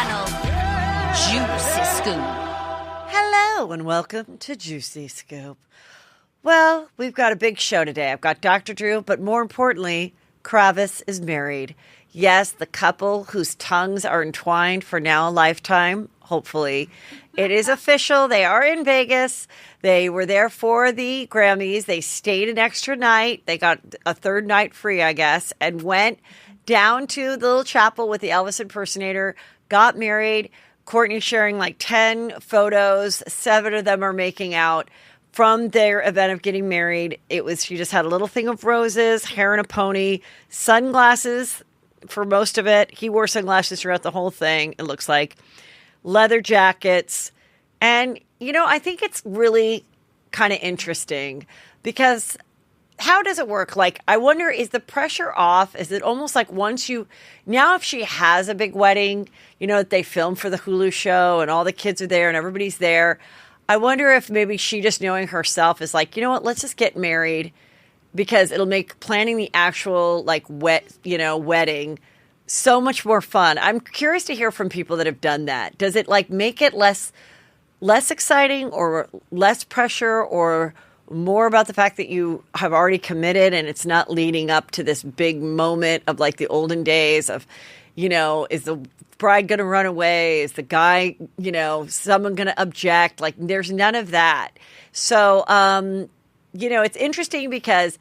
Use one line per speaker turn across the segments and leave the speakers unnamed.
McDonald. Juicy Scoop.
Hello and welcome to Juicy Scoop. Well, we've got a big show today. I've got Dr. Drew, but more importantly, Kravis is married. Yes, the couple whose tongues are entwined for now a lifetime, hopefully. It is official. They are in Vegas. They were there for the Grammys. They stayed an extra night. They got a third night free, I guess, and went down to the little chapel with the Elvis impersonator, got married. Courtney's sharing like 10 photos. 7 of them are making out from their event of getting married. She just had a little thing of roses, hair in a pony, sunglasses for most of it. He wore sunglasses throughout the whole thing, it looks like. Leather jackets. And, I think it's really kind of interesting because how does it work? Like, I wonder, is the pressure off? Is it almost like now if she has a big wedding, that they film for the Hulu show and all the kids are there and everybody's there. I wonder if maybe she just knowing herself is like, let's just get married because it'll make planning the actual wedding so much more fun. I'm curious to hear from people that have done that. Does it make it less exciting or less pressure or more about the fact that you have already committed and it's not leading up to this big moment of like the olden days of, is the bride going to run away? Is the guy, someone going to object? Like there's none of that. So, it's interesting because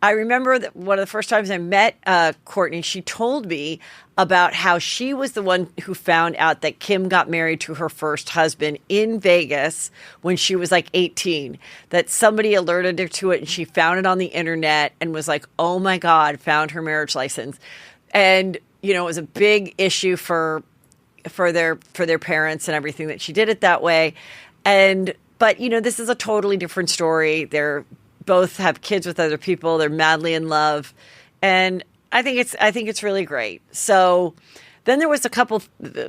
I remember that one of the first times I met Courtney, she told me about how she was the one who found out that Kim got married to her first husband in Vegas when she was like 18, that somebody alerted her to it and she found it on the internet and was like, oh my God, found her marriage license. And, it was a big issue for their parents and everything that she did it that way. But this is a totally different story. They're both have kids with other people. They're madly in love. And I think it's really great. So then there was a couple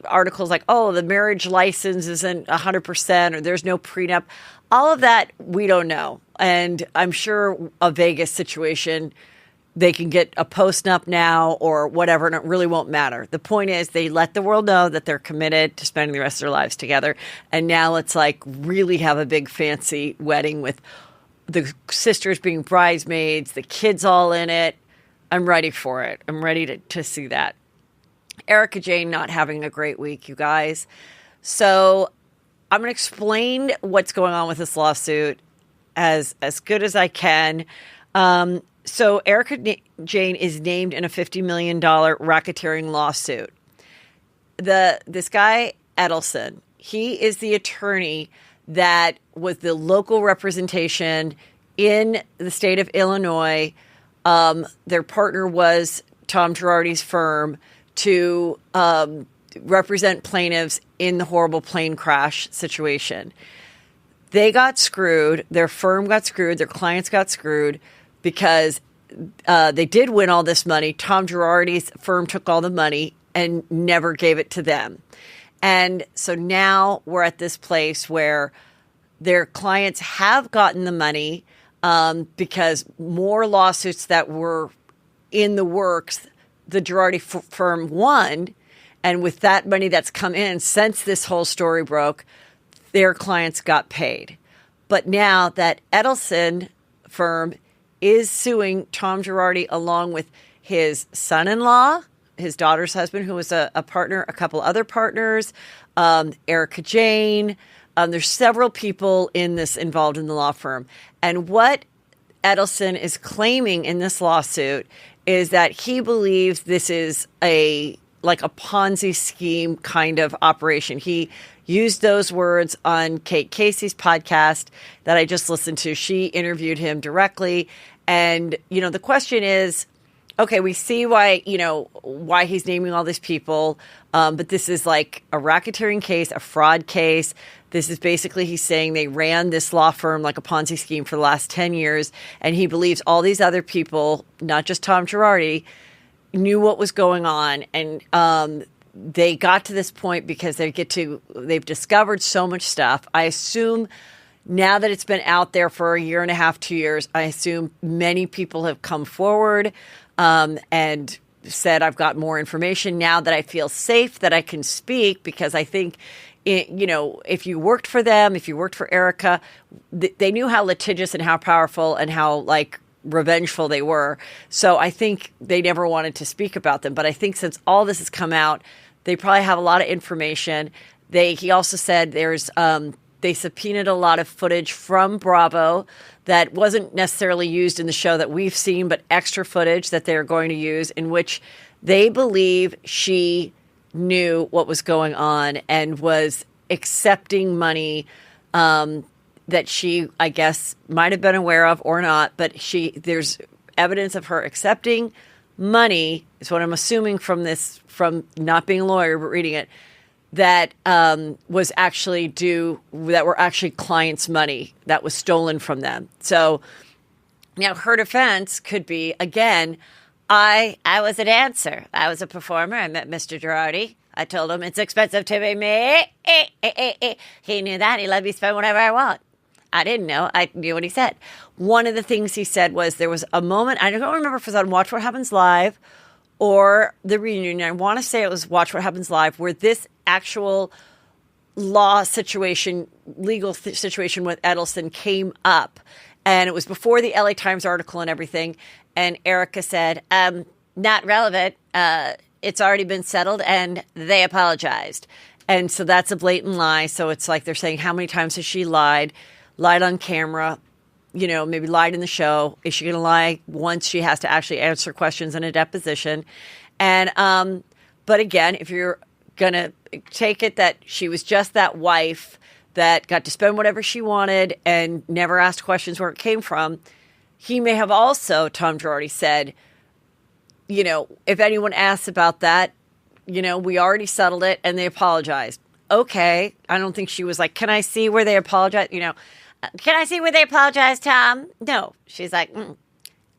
articles like, oh, the marriage license isn't 100% or there's no prenup. All of that, we don't know. And I'm sure a Vegas situation, they can get a post-nup now or whatever, and it really won't matter. The point is they let the world know that they're committed to spending the rest of their lives together. And now let's really have a big fancy wedding with the sisters being bridesmaids, the kids all in it. I'm ready for it. I'm ready to see that. Erika Jayne not having a great week, you guys. So I'm going to explain what's going on with this lawsuit as good as I can. So Erika Jayne is named in a $50 million racketeering lawsuit. This guy, Edelson, he is the attorney that was the local representation in the state of Illinois. Their partner was Tom Girardi's firm to represent plaintiffs in the horrible plane crash situation. They got screwed. Their firm got screwed. Their clients got screwed because they did win all this money. Tom Girardi's firm took all the money and never gave it to them. And so now we're at this place where their clients have gotten the money because more lawsuits that were in the works, the Girardi firm won. And with that money that's come in since this whole story broke, their clients got paid. But now that Edelson firm is suing Tom Girardi along with his son-in-law, his daughter's husband, who was a partner, a couple other partners, Erika Jayne. There's several people in this involved in the law firm. And what Edelson is claiming in this lawsuit is that he believes this is a Ponzi scheme kind of operation. He used those words on Kate Casey's podcast that I just listened to. She interviewed him directly. And, the question is, okay, we see why he's naming all these people. But this is like a racketeering case, a fraud case. This is basically, he's saying they ran this law firm like a Ponzi scheme for the last 10 years. And he believes all these other people, not just Tom Girardi, knew what was going on. And they got to this point because they've discovered so much stuff. I assume now that it's been out there for a year and a half, 2 years, I assume many people have come forward and said, I've got more information now that I feel safe that I can speak, because I think, if you worked for them, if you worked for Erika, they knew how litigious and how powerful and how revengeful they were. So I think they never wanted to speak about them. But I think since all this has come out, they probably have a lot of information. He also said they subpoenaed a lot of footage from Bravo that wasn't necessarily used in the show that we've seen, but extra footage that they're going to use, in which they believe she knew what was going on and was accepting money that she, I guess, might have been aware of or not. But there's evidence of her accepting money, is what I'm assuming from not being a lawyer, but reading it, that was actually that were actually clients' money that was stolen from them. So now her defense could be, again, I was a dancer. I was a performer. I met Mr. Girardi. I told him it's expensive to be me. He knew that. He let me spend whatever I want. I didn't know. I knew what he said. One of the things he said was there was a moment, I don't remember if it was on Watch What Happens Live or the reunion. I want to say it was Watch What Happens Live, where this actual legal situation with Edelson came up. And it was before the LA Times article and everything. And Erika said, not relevant. It's already been settled, and they apologized. And so that's a blatant lie. So it's like they're saying, how many times has she lied on camera, maybe lied in the show? Is she going to lie once she has to actually answer questions in a deposition? And but again, if you're going to take it that she was just that wife that got to spend whatever she wanted and never asked questions where it came from, he may have also, Tom Girardi said, if anyone asks about that, we already settled it and they apologized. Okay. I don't think she was like, can I see where they apologize? Can I see where they apologize, Tom? No. She's like,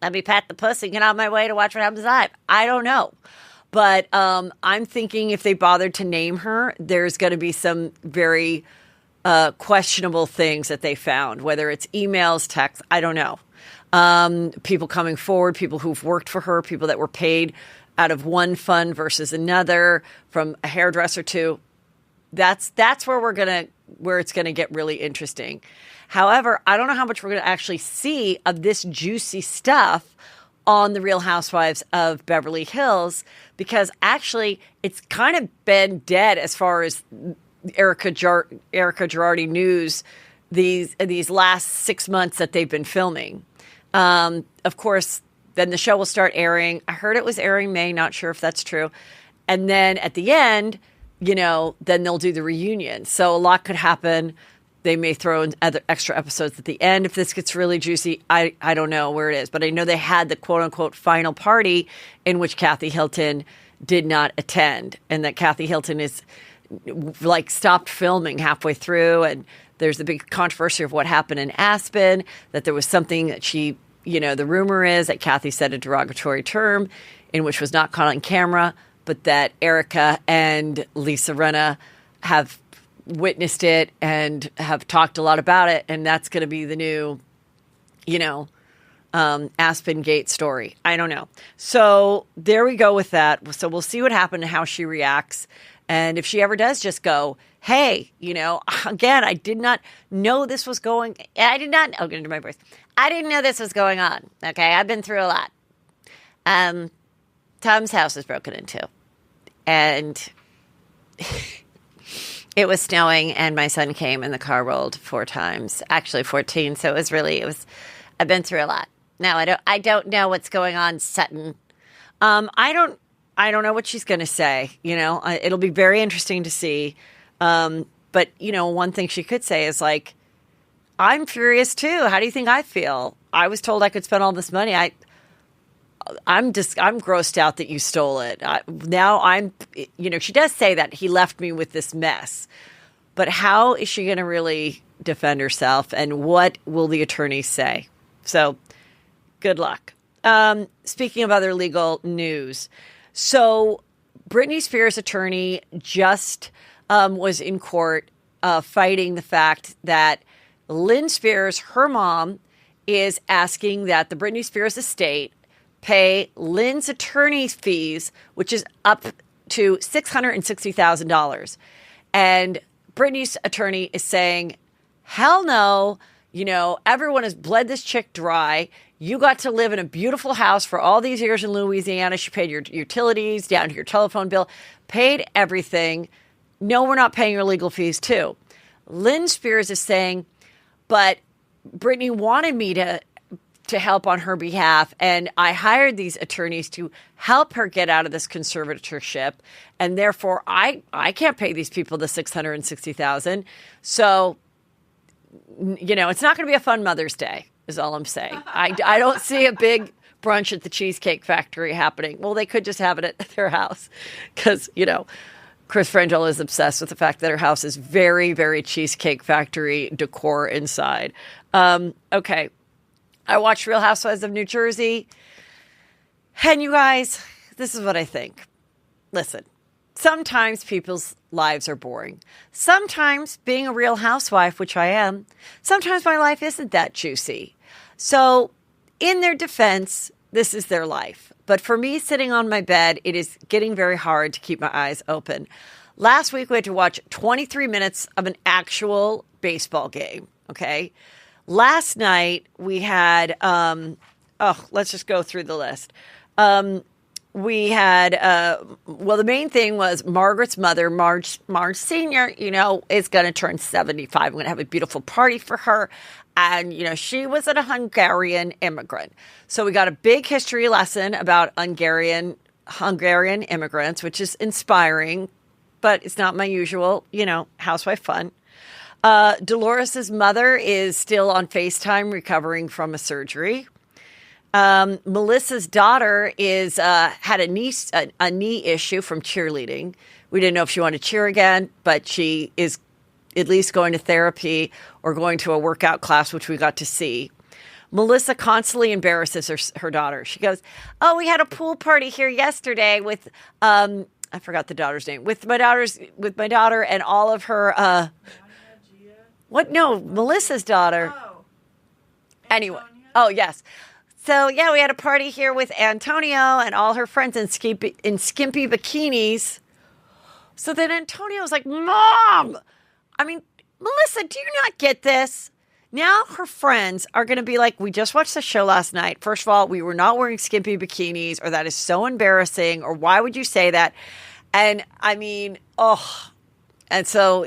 let me pat the pussy and get on my way to Watch What Happens Live. I don't know. But I'm thinking if they bothered to name her, there's going to be some very questionable things that they found, whether it's emails, texts, I don't know. People coming forward, people who've worked for her, people that were paid out of one fund versus another, from a hairdresser to, that's where it's going to get really interesting. However, I don't know how much we're going to actually see of this juicy stuff on the Real Housewives of Beverly Hills, because actually it's kind of been dead as far as Erika Girardi news these last 6 months that they've been filming. Of course, then the show will start airing. I heard it was airing May, not sure if that's true. And then at the end, then they'll do the reunion. So a lot could happen. They may throw in other extra episodes at the end if this gets really juicy. I don't know where it is, but I know they had the quote unquote final party in which Kathy Hilton did not attend, and that Kathy Hilton is stopped filming halfway through. And there's the big controversy of what happened in Aspen, that there was something that she, the rumor is that Kathy said a derogatory term in which was not caught on camera, but that Erika and Lisa Rinna have witnessed it and have talked a lot about it. And that's going to be the new, Aspen Gate story. I don't know. So there we go with that. So we'll see what happens and how she reacts. And if she ever does just go, hey, again, I did not know this was going. I did not. Oh, get into my voice. I didn't know this was going on. Okay, I've been through a lot. Tom's house was broken into, and it was snowing, and my son came, and the car rolled 4 times. Actually, 14. So it was. I've been through a lot. No, I don't know what's going on, Sutton. I don't know what she's going to say. It'll be very interesting to see. But, one thing she could say is I'm furious too. How do you think I feel? I was told I could spend all this money. I'm grossed out that you stole it. She does say that he left me with this mess, but how is she going to really defend herself, and what will the attorneys say? So good luck. Speaking of other legal news, so Britney Spears' attorney just was in court fighting the fact that Lynn Spears, her mom, is asking that the Britney Spears estate pay Lynn's attorney's fees, which is up to $660,000. And Britney's attorney is saying, hell no, everyone has bled this chick dry. You got to live in a beautiful house for all these years in Louisiana. She paid your utilities, down to your telephone bill, paid everything. No, we're not paying your legal fees too. Lynn Spears is saying, but Britney wanted me to help on her behalf, and I hired these attorneys to help her get out of this conservatorship, and therefore I can't pay these people the $660,000. So, it's not going to be a fun Mother's Day, is all I'm saying. I don't see a big brunch at the Cheesecake Factory happening. Well, they could just have it at their house because, Chris Frangel is obsessed with the fact that her house is very, very Cheesecake Factory decor inside. Okay. I watched Real Housewives of New Jersey. And you guys, this is what I think. Listen, sometimes people's lives are boring. Sometimes being a real housewife, which I am, sometimes my life isn't that juicy. So in their defense, this is their life. But for me, sitting on my bed, it is getting very hard to keep my eyes open. Last week, we had to watch 23 minutes of an actual baseball game, okay? Last night, we had, let's just go through the list. We had, the main thing was Margaret's mother, Marge Sr., is going to turn 75. I'm going to have a beautiful party for her. And, she was a Hungarian immigrant. So we got a big history lesson about Hungarian immigrants, which is inspiring, but it's not my usual, housewife fun. Dolores' mother is still on FaceTime recovering from a surgery. Melissa's daughter is had a knee issue from cheerleading. We didn't know if she wanted to cheer again, but she is at least going to therapy or going to a workout class, which we got to see. Melissa constantly embarrasses her daughter. She goes, "Oh, we had a pool party here yesterday with I forgot the daughter's name with my daughter and all of her." What? No, Melissa's daughter.
Oh.
Anyway. Oh, yes. So, yeah, we had a party here with Antonio and all her friends in skimpy bikinis. So then Antonio was like, Mom! Melissa, do you not get this? Now her friends are going to be like, we just watched the show last night. First of all, we were not wearing skimpy bikinis, or that is so embarrassing, or why would you say that? And And so,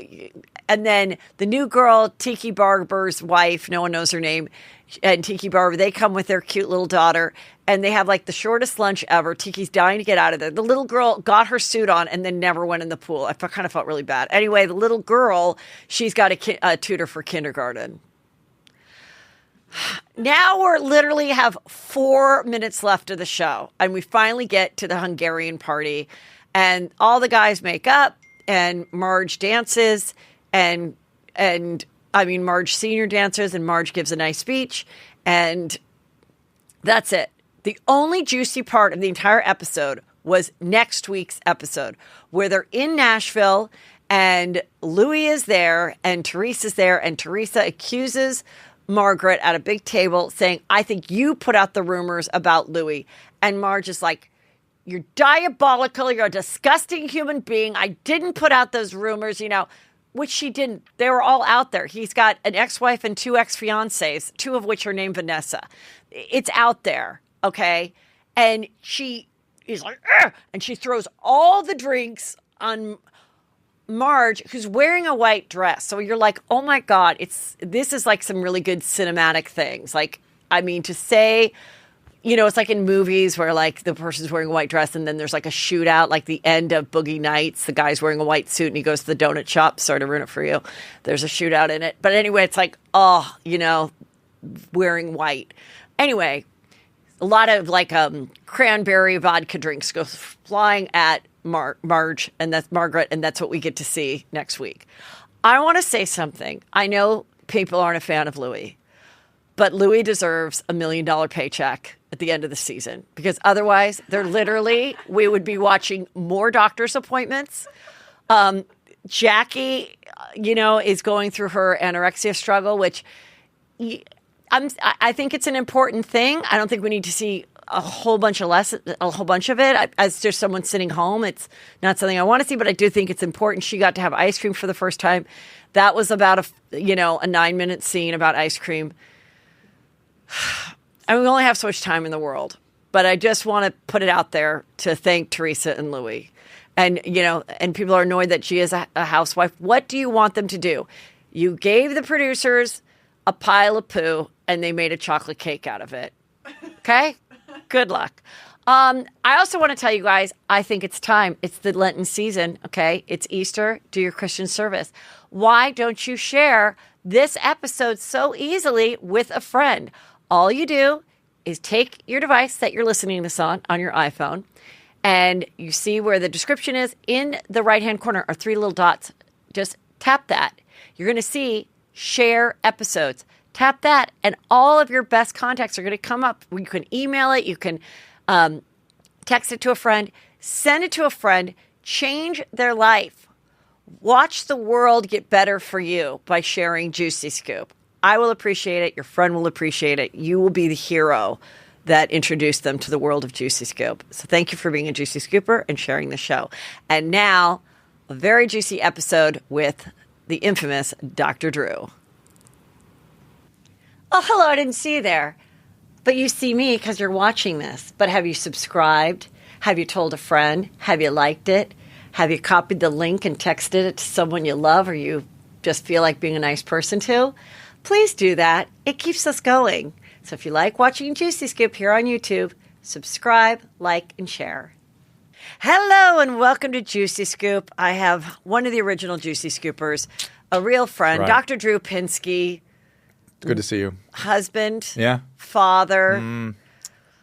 and then the new girl, Tiki Barber's wife, no one knows her name, and Tiki Barber, they come with their cute little daughter, and they have like the shortest lunch ever. Tiki's dying to get out of there. The little girl got her suit on and then never went in the pool. I kind of felt really bad. Anyway, the little girl, she's got a tutor for kindergarten. Now we're literally have 4 minutes left of the show, and we finally get to the Hungarian party, and all the guys make up, and Marge dances, and Marge Sr. dances, and Marge gives a nice speech, and that's it. The only juicy part of the entire episode was next week's episode, where they're in Nashville, and Louis is there, and Teresa's there, and Teresa accuses Margaret at a big table saying, I think you put out the rumors about Louis. And Marge is like, you're diabolical. You're a disgusting human being. I didn't put out those rumors, which she didn't. They were all out there. He's got an ex-wife and 2 ex-fiancés, 2 of which are named Vanessa. It's out there, okay? And she is like, ugh! And she throws all the drinks on Marge, who's wearing a white dress. So you're like, oh my God, this is like some really good cinematic things. Like, to say, it's like in movies where like the person's wearing a white dress and then there's like a shootout, like the end of Boogie Nights. The guy's wearing a white suit and he goes to the donut shop. Sorry to ruin it for you. There's a shootout in it. But anyway, it's like, wearing white. Anyway, a lot of like cranberry vodka drinks go flying at Marge, and that's Margaret, and that's what we get to see next week. I want to say something. I know people aren't a fan of Louis, but Louis deserves $1 million paycheck at the end of the season, because otherwise we would be watching more doctor's appointments. Jackie, is going through her anorexia struggle, which I think it's an important thing. I don't think we need to see a whole bunch of it. As just someone sitting home, it's not something I want to see, but I do think it's important. She got to have ice cream for the first time. That was about a 9-minute scene about ice cream. And we only have so much time in the world, but I just want to put it out there to thank Teresa and Louis. And, and people are annoyed that she is a housewife. What do you want them to do? You gave the producers a pile of poo and they made a chocolate cake out of it. Okay? Good luck. I also want to tell you guys, I think it's time. It's the Lenten season, okay? It's Easter. Do your Christian service. Why don't you share this episode so easily with a friend? All you do is take your device that you're listening to this on your iPhone, and you see where the description is. In the right-hand corner are 3 little dots. Just tap that. You're going to see share episodes. Tap that, and all of your best contacts are going to come up. You can email it. You can text it to a friend. Send it to a friend. Change their life. Watch the world get better for you by sharing Juicy Scoop. I will appreciate it. Your friend will appreciate it. You will be the hero that introduced them to the world of Juicy Scoop. So thank you for being a Juicy Scooper and sharing the show. And now, a very juicy episode with the infamous Dr. Drew. Oh, hello, I didn't see you there. But you see me because you're watching this. But have you subscribed? Have you told a friend? Have you liked it? Have you copied the link and texted it to someone you love or you just feel like being a nice person to? Please do that. It keeps us going. So if you like watching Juicy Scoop here on YouTube, subscribe, like, and share. Hello and welcome to Juicy Scoop. I have one of the original Juicy Scoopers, a real friend,
Right.
Dr. Drew Pinsky.
Good to see you.
Husband,
Yeah.
father,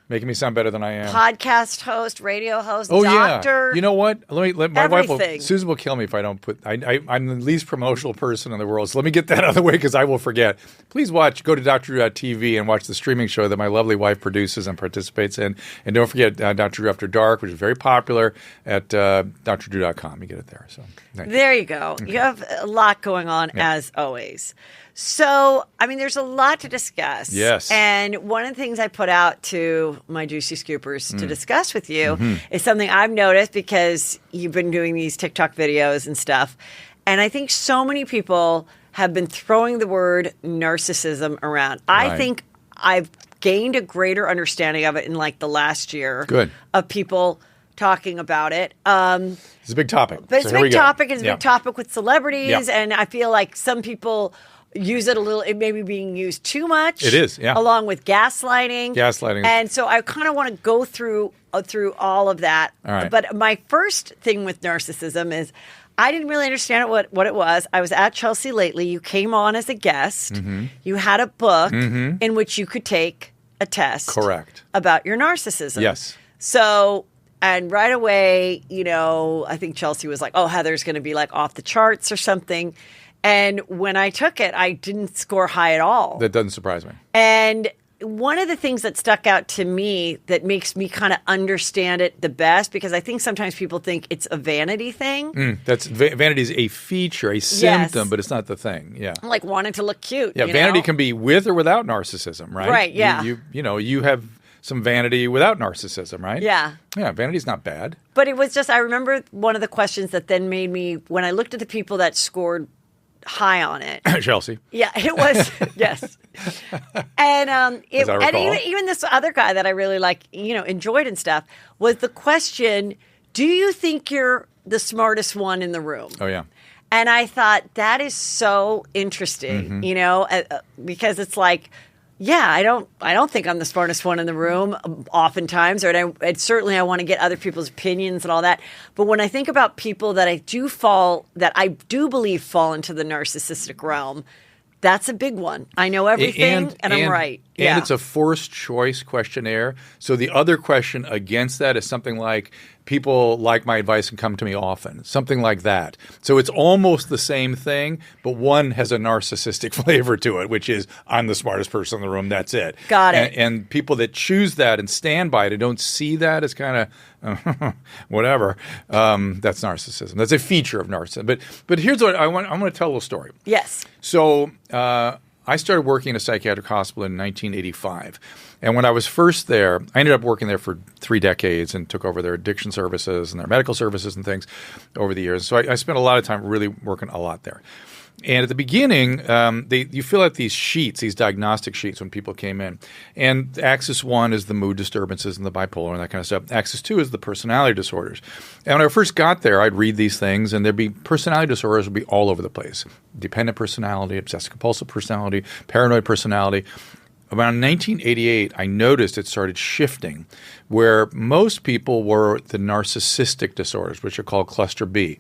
Making me sound better than I am.
podcast host, radio host,
Oh
doctor.
yeah. You know what? My wife
everything.
Susan will kill me if I don't put. I'm the least promotional person in the world. So let me get that out of the way because I will forget. Please go to drdrew.tv and watch the streaming show that my lovely wife produces and participates in. And don't forget Dr. Drew After Dark, which is very popular at drdrew.com. You get it there. So thank you.
There you go. You have a lot going on as always. So, there's a lot to discuss.
Yes.
And one of the things I put out to my Juicy Scoopers to discuss with you is something I've noticed because you've been doing these TikTok videos and stuff. And I think so many people have been throwing the word narcissism around. I
Right.
think I've gained a greater understanding of it in like the last year.
Good.
Of people talking about it.
It's a big topic.
But it's
So
a
here we
big
go.
topic. It's a
Yeah.
big topic with celebrities.
Yeah.
And I feel like some people use it a little. It may be being used too much.
It is, yeah.
Along with gaslighting.
Gaslighting.
And so I kind of want to go through all of that.
All right.
But my first thing with narcissism is I didn't really understand what it was. I was at Chelsea lately. You came on as a guest.
Mm-hmm.
You had a book in which you could take a test.
Correct.
About your narcissism.
Yes.
So, and right away, I think Chelsea was like, oh, Heather's going to be like off the charts or something. And when I took it, I didn't score high at all.
That doesn't surprise me.
And one of the things that stuck out to me that makes me kind of understand it the best, because I think sometimes people think it's a vanity thing.
Vanity is a feature, a symptom, but it's not the thing. Yeah.
Like wanting to look cute.
Yeah, vanity can be with or without narcissism, right?
Right, yeah.
You have some vanity without narcissism, right?
Yeah.
Yeah, vanity's not bad.
But it was just, I remember one of the questions that then made me, when I looked at the people that scored high on it.
Chelsea.
Yeah, it was, yes. And
As I
and
recall.
even this other guy that I really enjoyed and stuff, was the question, do you think you're the smartest one in the room?
Oh, yeah.
And I thought that is so interesting, because it's like, yeah, I don't think I'm the smartest one in the room oftentimes, and certainly I want to get other people's opinions and all that. But when I think about people that I do believe fall into the narcissistic realm, that's a big one. I know everything, and I'm right.
And it's a forced choice questionnaire. So the other question against that is something like, people like my advice and come to me often. Something like that. So it's almost the same thing, but one has a narcissistic flavor to it, which is, I'm the smartest person in the room, that's it.
Got it.
And people that choose that and stand by it and don't see that as kind of whatever, that's narcissism. That's a feature of narcissism. But here's what I want to tell a little story.
Yes.
So I started working in a psychiatric hospital in 1985. And when I was first there, I ended up working there for 3 decades and took over their addiction services and their medical services and things over the years. So I spent a lot of time really working a lot there. And at the beginning, you fill out these sheets, these diagnostic sheets when people came in. And axis 1 is the mood disturbances and the bipolar and that kind of stuff. Axis 2 is the personality disorders. And when I first got there, I'd read these things, and there'd be personality disorders would be all over the place. Dependent personality, obsessive-compulsive personality, paranoid personality. Around 1988, I noticed it started shifting, where most people were the narcissistic disorders, which are called cluster B.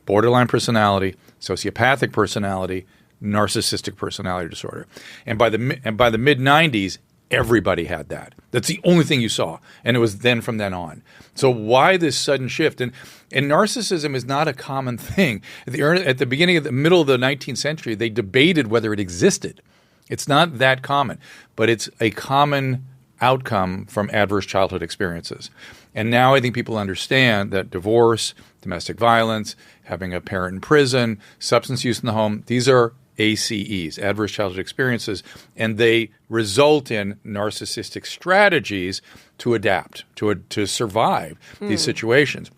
Borderline personality, sociopathic personality, narcissistic personality disorder. And by the mid-90s, everybody had that. That's the only thing you saw. And it was then from then on. So why this sudden shift? And narcissism is not a common thing. At the beginning of the middle of the 19th century, they debated whether it existed. It's not that common, but it's a common outcome from adverse childhood experiences. And now I think people understand that divorce, domestic violence, having a parent in prison, substance use in the home, these are ACEs, adverse childhood experiences, and they result in narcissistic strategies to adapt, to survive these situations.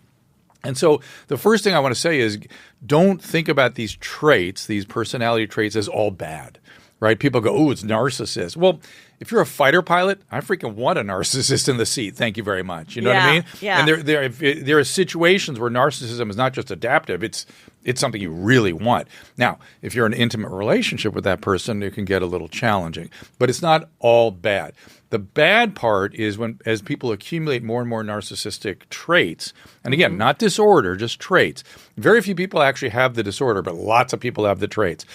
And so the first thing I want to say is don't think about these traits, these personality traits, as all bad. Right? People go, oh, it's narcissist. Well, if you're a fighter pilot, I freaking want a narcissist in the seat. Thank you very much. You know what I mean?
Yeah.
And there are situations where narcissism is not just adaptive. It's something you really want. Now, if you're in an intimate relationship with that person, it can get a little challenging. But it's not all bad. The bad part is as people accumulate more and more narcissistic traits, and again, not disorder, just traits. Very few people actually have the disorder, but lots of people have the traits.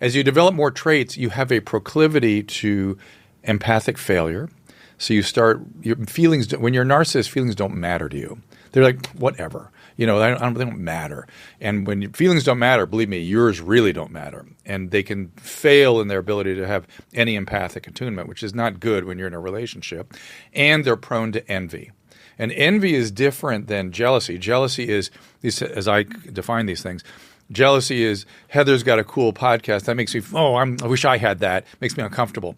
As you develop more traits, you have a proclivity to empathic failure. So your feelings, when you're a narcissist, feelings don't matter to you. They're like, whatever. They don't matter. And when your feelings don't matter, believe me, yours really don't matter. And they can fail in their ability to have any empathic attunement, which is not good when you're in a relationship. And they're prone to envy. And envy is different than jealousy. Jealousy is, as I define these things, jealousy is Heather's got a cool podcast. That makes me, I wish I had that. Makes me uncomfortable.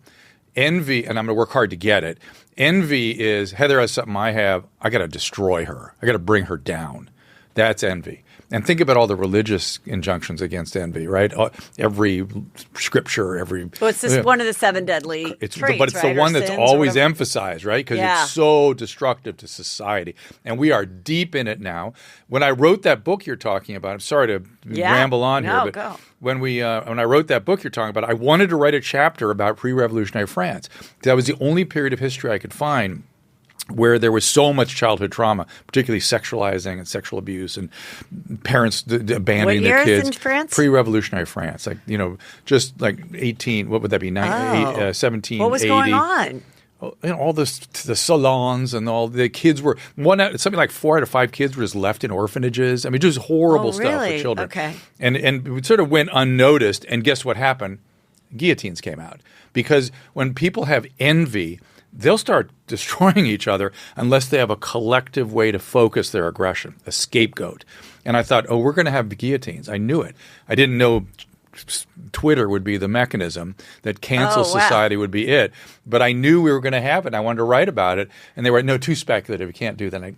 Envy, and I'm going to work hard to get it. Envy is Heather has something I have. I got to destroy her. I got to bring her down. That's envy. And think about all the religious injunctions against envy, right? Every scripture,
Well, it's just one of the 7 deadly traits,
but it's the one that's always emphasized, right? Because it's so destructive to society. And we are deep in it now. When I wrote that book you're talking about, I'm sorry to ramble on here, but
go.
When I wrote that book you're talking about, I wanted to write a chapter about pre-revolutionary France. That was the only period of history I could find where there was so much childhood trauma, particularly sexualizing and sexual abuse and parents abandoning their kids.
What years in France?
Pre-revolutionary France, just like 18. What would that be? 1780.
What was going on?
All the salons and all the kids were something like 4 out of 5 kids were just left in orphanages. I mean, just horrible stuff for children.
Okay.
And it sort of went unnoticed. And guess what happened? Guillotines came out because when people have envy, they'll start destroying each other unless they have a collective way to focus their aggression, a scapegoat. And I thought, we're going to have guillotines. I knew it. I didn't know Twitter would be the mechanism, that cancel society would be it. But I knew we were going to have it, and I wanted to write about it. And they were, no, too speculative. You can't do that.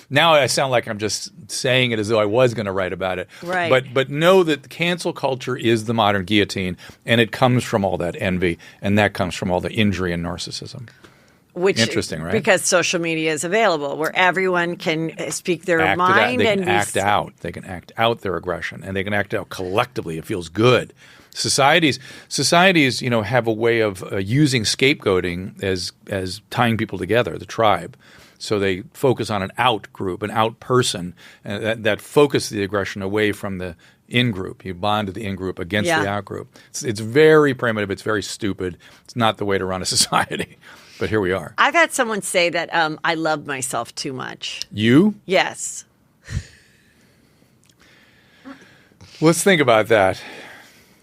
Now I sound like I'm just saying it as though I was going to write about it.
Right.
But know that cancel culture is the modern guillotine, and it comes from all that envy, and that comes from all the injury and narcissism.
Which,
interesting, right?
Because social media is available where everyone can speak their mind.
They can act out. They can act out their aggression, and they can act out collectively. It feels good. Societies, have a way of using scapegoating as tying people together, the tribe. So they focus on an out group, an out person, that focus the aggression away from the in group. You bond to the in group against the out group. It's very primitive. It's very stupid. It's not the way to run a society. But here we are.
I've had someone say that I love myself too much.
You?
Yes.
Let's think about that.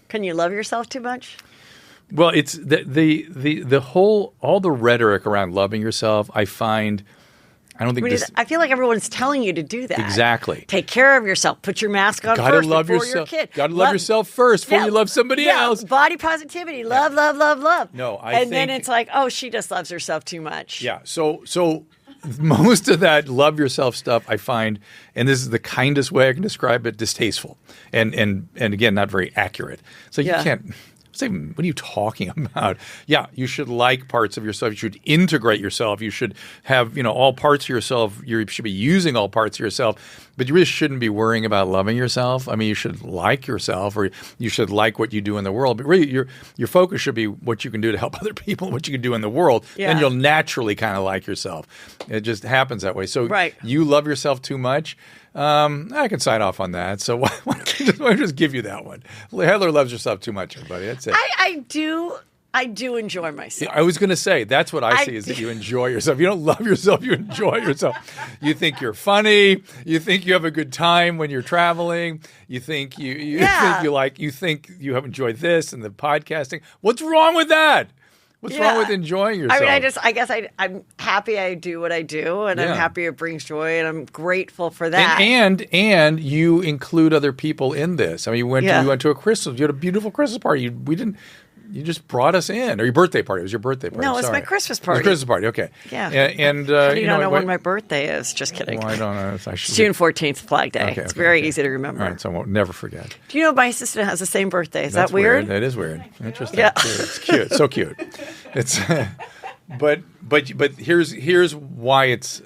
Can you love yourself too much?
Well, it's the whole, all the rhetoric around loving yourself, I find I don't think
I feel like everyone's telling you to do that.
Exactly.
Take care of yourself. Put your mask on
Gotta
first
love
before
yourself.
your kid.
Gotta love yourself first before you love somebody else.
Body positivity. Love, love, love, love.
No,
And then it's like, oh, she just loves herself too much.
Yeah. So most of that love yourself stuff I find, and this is the kindest way I can describe it, distasteful. And again, not very accurate. So you can't say, what are you talking about? Yeah, you should like parts of yourself. You should integrate yourself. You should have, all parts of yourself. You should be using all parts of yourself. But you really shouldn't be worrying about loving yourself. I mean, you should like yourself, or you should like what you do in the world. But really, your focus should be what you can do to help other people, what you can do in the world. Yeah. Then you'll naturally kind of like yourself. It just happens that way. So you love yourself too much. I can sign off on that. So why don't I just give you that one? Heather loves herself too much, everybody. That's it.
I do enjoy myself.
I was going to say, that's what I see is that you enjoy yourself. You don't love yourself, you enjoy yourself. You think you're funny. You think you have a good time when you're traveling. You think you think you have enjoyed this and the podcasting. What's wrong with that? What's wrong with enjoying yourself?
I mean, I guess I'm happy I do what I do, and I'm happy it brings joy, and I'm grateful for that.
And you include other people in this. I mean, you went to a Christmas. You had a beautiful Christmas party. You just brought us in, or your birthday party. It was your birthday party.
No, it's my Christmas party.
It was a Christmas party. Okay.
Yeah.
And
how do you not know when my birthday is? Just kidding.
Well, I don't know.
It's June 14th, Flag Day. It's very easy to remember.
All right, so I won't never forget.
Do you know my sister has the same birthday? Is that weird?
That is weird. Interesting. Yeah. It's cute. So cute. It's, but here's why it's.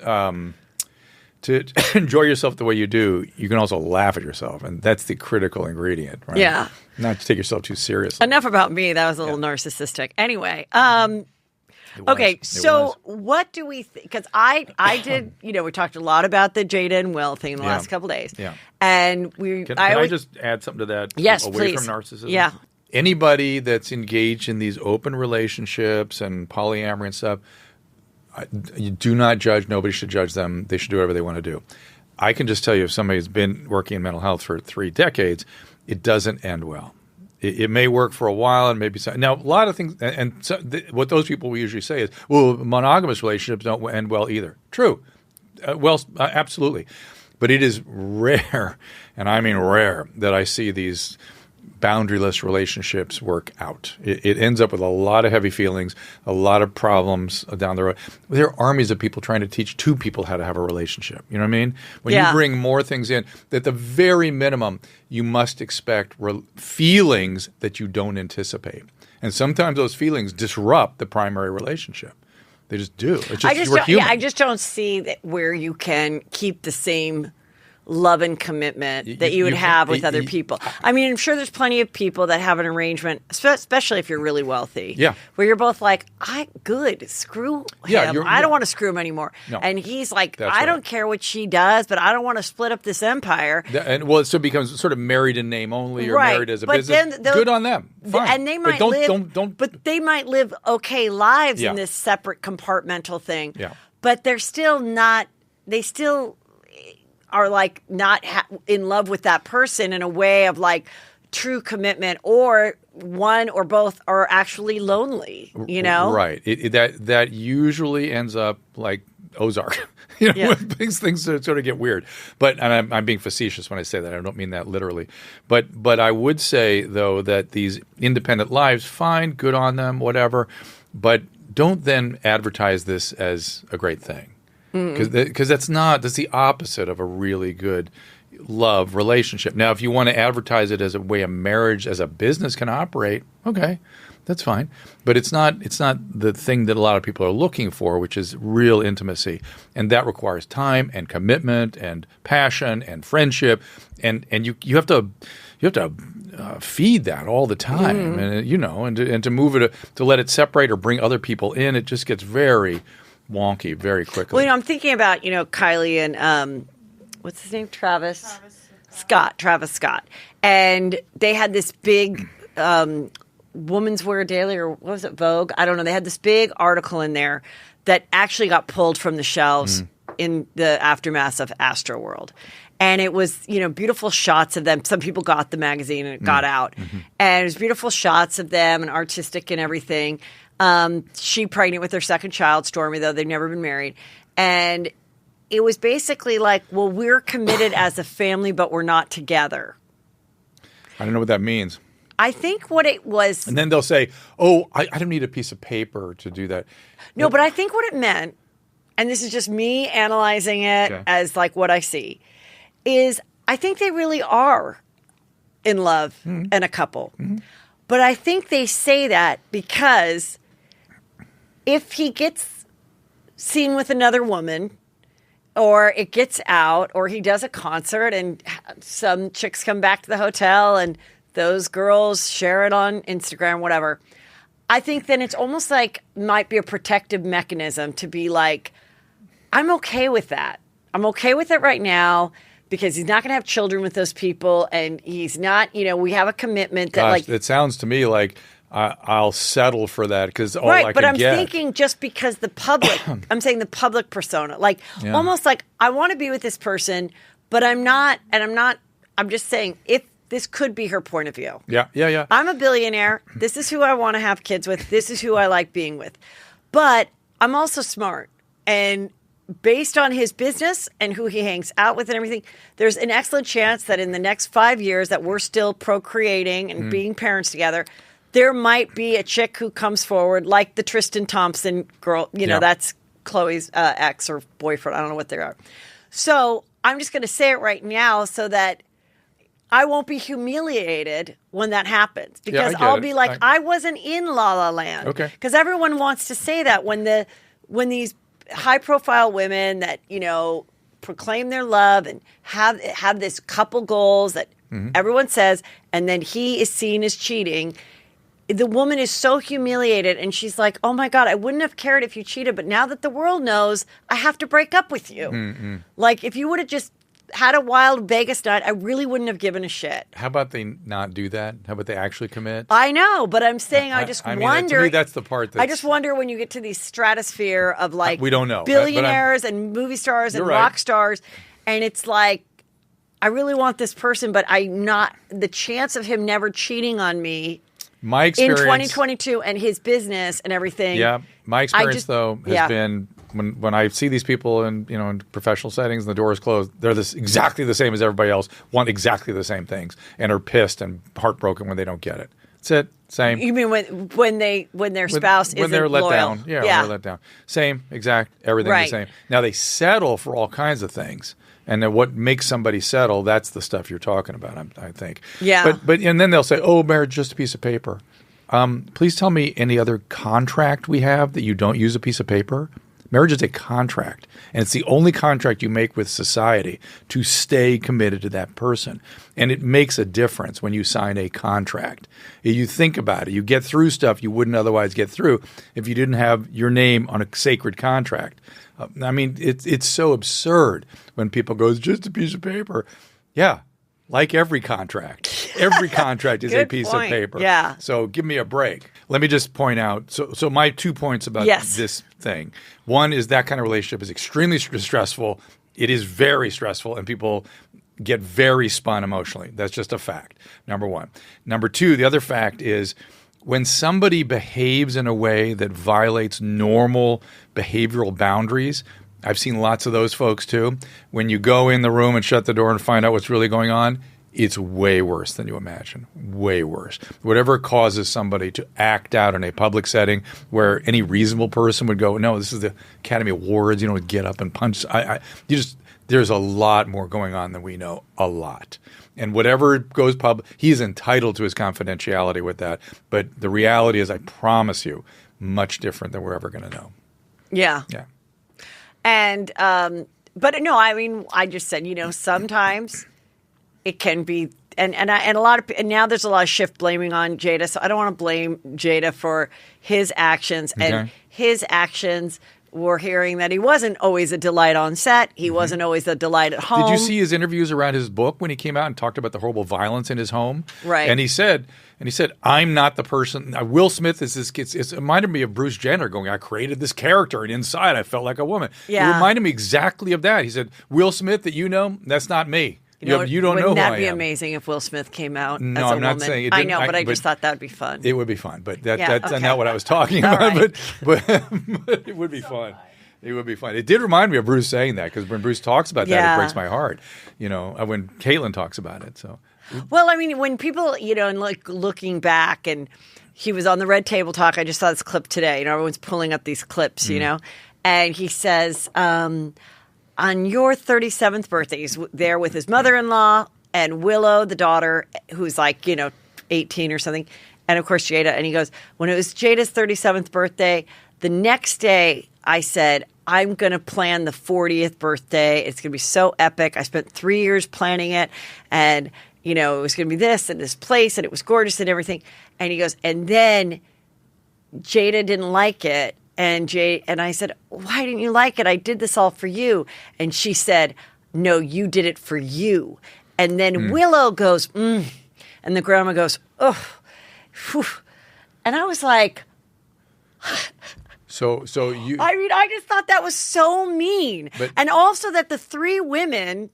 To enjoy yourself the way you do, you can also laugh at yourself, and that's the critical ingredient, right? Yeah. Not to take yourself too seriously.
Enough about me. That was a little narcissistic. Anyway, so what do we think? Because I did, we talked a lot about the Jada and Will thing in the last couple of days. Yeah. And
Can I just add something to that?
Yes,
away
please.
From narcissism?
Yeah.
Anybody that's engaged in these open relationships and polyamory and stuff, you do not judge. Nobody should judge them. They should do whatever they want to do. I can just tell you, if somebody's been working in mental health for 3 decades, it doesn't end well. It may work for a while, and maybe now a lot of things. And what those people will usually say is, "Well, monogamous relationships don't end well either." True, absolutely, but it is rare, and I mean rare, that I see these boundaryless relationships work out. It ends up with a lot of heavy feelings, a lot of problems down the road. There are armies of people trying to teach 2 people how to have a relationship. You know what I mean? When you bring more things in, at the very minimum, you must expect feelings that you don't anticipate. And sometimes those feelings disrupt the primary relationship. They just do. It's just,
I just don't see where you can keep the same love and commitment that you would have with other people. I mean, I'm sure there's plenty of people that have an arrangement, especially if you're really wealthy. Yeah. Where you're both like, screw him. I don't want to screw him anymore. No, and he's like, I don't care what she does, but I don't want to split up this empire.
And well, so it becomes sort of married in name only, or married as a business. Good on them. Fine.
And they might but they might live okay lives in this separate compartmental thing. Yeah. But they're still not. They still are like not in love with that person in a way of like true commitment, or one or both are actually lonely, Right.
That usually ends up like Ozark, when things sort of get weird. But and I'm being facetious when I say that. I don't mean that literally. But I would say, though, that these independent lives, fine, good on them, whatever. But don't then advertise this as a great thing. Because that's the opposite of a really good love relationship. Now, if you want to advertise it as a way a marriage as a business can operate, okay, that's fine. But it's not the thing that a lot of people are looking for, which is real intimacy. And that requires time and commitment and passion and friendship. And you have to feed that all the time. And to move it, to let it separate or bring other people in, it just gets very wonky very quickly.
Well, I'm thinking about, Kylie and what's his name? Travis Scott. And they had this big Women's Wear Daily, or what was it, Vogue? I don't know. They had this big article in there that actually got pulled from the shelves in the aftermath of Astroworld. And it was, beautiful shots of them. Some people got the magazine and it got out. Mm-hmm. And it was beautiful shots of them and artistic and everything. She pregnant with her second child, Stormy, though they've never been married. And it was basically like, well, we're committed as a family, but we're not together.
I don't know what that means.
I think what it was.
And then they'll say, oh, I don't need a piece of paper to do that.
No, but I think what it meant, and this is just me analyzing it as like what I see, is I think they really are in love and a couple. Mm-hmm. But I think they say that because if he gets seen with another woman, or it gets out, or he does a concert and some chicks come back to the hotel and those girls share it on Instagram, whatever. I think then it's almost like might be a protective mechanism to be like, I'm okay with that. I'm okay with it right now because he's not going to have children with those people. And he's not, we have a commitment that like. It
sounds to me like I'll settle for that because all
right,
I
but
can
I'm
get.
thinking just because the public, I'm saying the public persona, like almost like I want to be with this person, but I'm not, I'm just saying if this could be her point of view.
Yeah.
I'm a billionaire. This is who I want to have kids with. This is who I like being with. But I'm also smart. And based on his business and who he hangs out with and everything, there's an excellent chance that in the next 5 years that we're still procreating and being parents together, there might be a chick who comes forward like the Tristan Thompson girl. That's Chloe's ex or boyfriend. I don't know what they are. So I'm just going to say it right now so that I won't be humiliated when that happens because I'll be like, I wasn't in La La Land.
Okay.
Because everyone wants to say that when these high profile women that, proclaim their love and have this couple goals that everyone says, and then he is seen as cheating. The woman is so humiliated and she's like, oh my God, I wouldn't have cared if you cheated. But now that the world knows, I have to break up with you. Mm-hmm. Like if you would have just had a wild Vegas night, I really wouldn't have given a shit.
How about they not do that? How about they actually commit?
I know, but I'm saying I just wonder.
To me, that's the part
I just wonder when you get to the stratosphere of like
we don't know
billionaires and movie stars and rock stars, and it's like I really want this person, but I'm not. The chance of him never cheating on me.
My experience
in 2022 and his business and everything.
Yeah, my experience though has been. When I see these people in professional settings and the door is closed, they're exactly the same as everybody else, want exactly the same things, and are pissed and heartbroken when they don't get it. That's it. Same.
You mean when their spouse isn't
when they're let
loyal?
Down? Yeah, when they're let down. Same, exact, everything the same. Now they settle for all kinds of things, and then what makes somebody settle? That's the stuff you're talking about. I think.
Yeah.
But and then they'll say, "Oh, marriage is just a piece of paper." Please tell me any other contract we have that you don't use a piece of paper. Marriage is a contract, and it's the only contract you make with society to stay committed to that person. And it makes a difference when you sign a contract. You think about it. You get through stuff you wouldn't otherwise get through if you didn't have your name on a sacred contract. It's so absurd when people go, it's just a piece of paper. Yeah, like every contract. Every contract is a piece of paper.
Yeah.
So give me a break. Let me just point out. So my 2 points about this thing. One is that kind of relationship is extremely stressful. It is very stressful, and people get very spun emotionally. That's just a fact, number one. Number two, the other fact is when somebody behaves in a way that violates normal behavioral boundaries, I've seen lots of those folks too. When you go in the room and shut the door and find out what's really going on, it's way worse than you imagine. Way worse. Whatever causes somebody to act out in a public setting where any reasonable person would go, no, this is the Academy Awards, get up and punch. There's a lot more going on than we know, a lot. And whatever goes public, he's entitled to his confidentiality with that. But the reality is, I promise you, much different than we're ever going to know.
Yeah.
Yeah.
And, but no, I just said, sometimes it can be, and now there's a lot of shift blaming on Jada. So I don't want to blame Jada for his actions. Okay. And his actions, we're hearing that he wasn't always a delight on set. He wasn't always a delight at home.
Did you see his interviews around his book when he came out and talked about the horrible violence in his home?
Right.
And he said, I'm not the person. Will Smith it reminded me of Bruce Jenner going, I created this character and inside I felt like a woman.
Yeah.
It reminded me exactly of that. He said, Will Smith that that's not me. You don't know who I am.
Wouldn't that be amazing if Will Smith came out as a woman?
No, I'm not saying it didn't.
I know, but I just thought that would be fun.
It would be fun, but that's not what I was talking about.
Right.
But it would be fun. It would be fun. It did remind me of Bruce saying that because when Bruce talks about that,
Yeah.
it breaks my heart. When Caitlin talks about it. So,
Well, I mean, when people, and like looking back, and he was on the Red Table Talk. I just saw this clip today. Everyone's pulling up these clips, and he says, on your 37th birthday, he's there with his mother-in-law and Willow, the daughter, who's like, 18 or something. And of course, Jada. And he goes, when it was Jada's 37th birthday, the next day I said, I'm going to plan the 40th birthday. It's going to be so epic. I spent 3 years planning it. And, it was going to be this and this place. And it was gorgeous and everything. And he goes, and then Jada didn't like it. And I said, why didn't you like it? I did this all for you. And she said, no, you did it for you. And then Willow goes, and the grandma goes, oh, whew. And I was like,
so you.
I mean, I just thought that was so mean. And also that the three women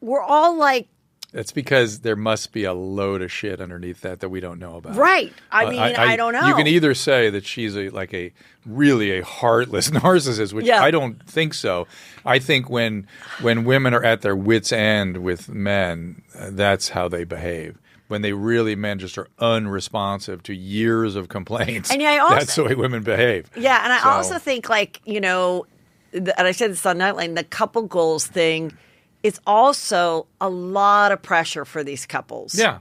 were all like,
that's because there must be a load of shit underneath that we don't know about.
Right. I mean, I don't know.
You can either say that she's a really heartless narcissist, which I don't think so. I think when women are at their wits' end with men, that's how they behave. When men just are unresponsive to years of complaints, and that's the way women behave.
Yeah, and I also think and I said this on Nightline, the couple goals thing. It's also a lot of pressure for these couples.
Yeah.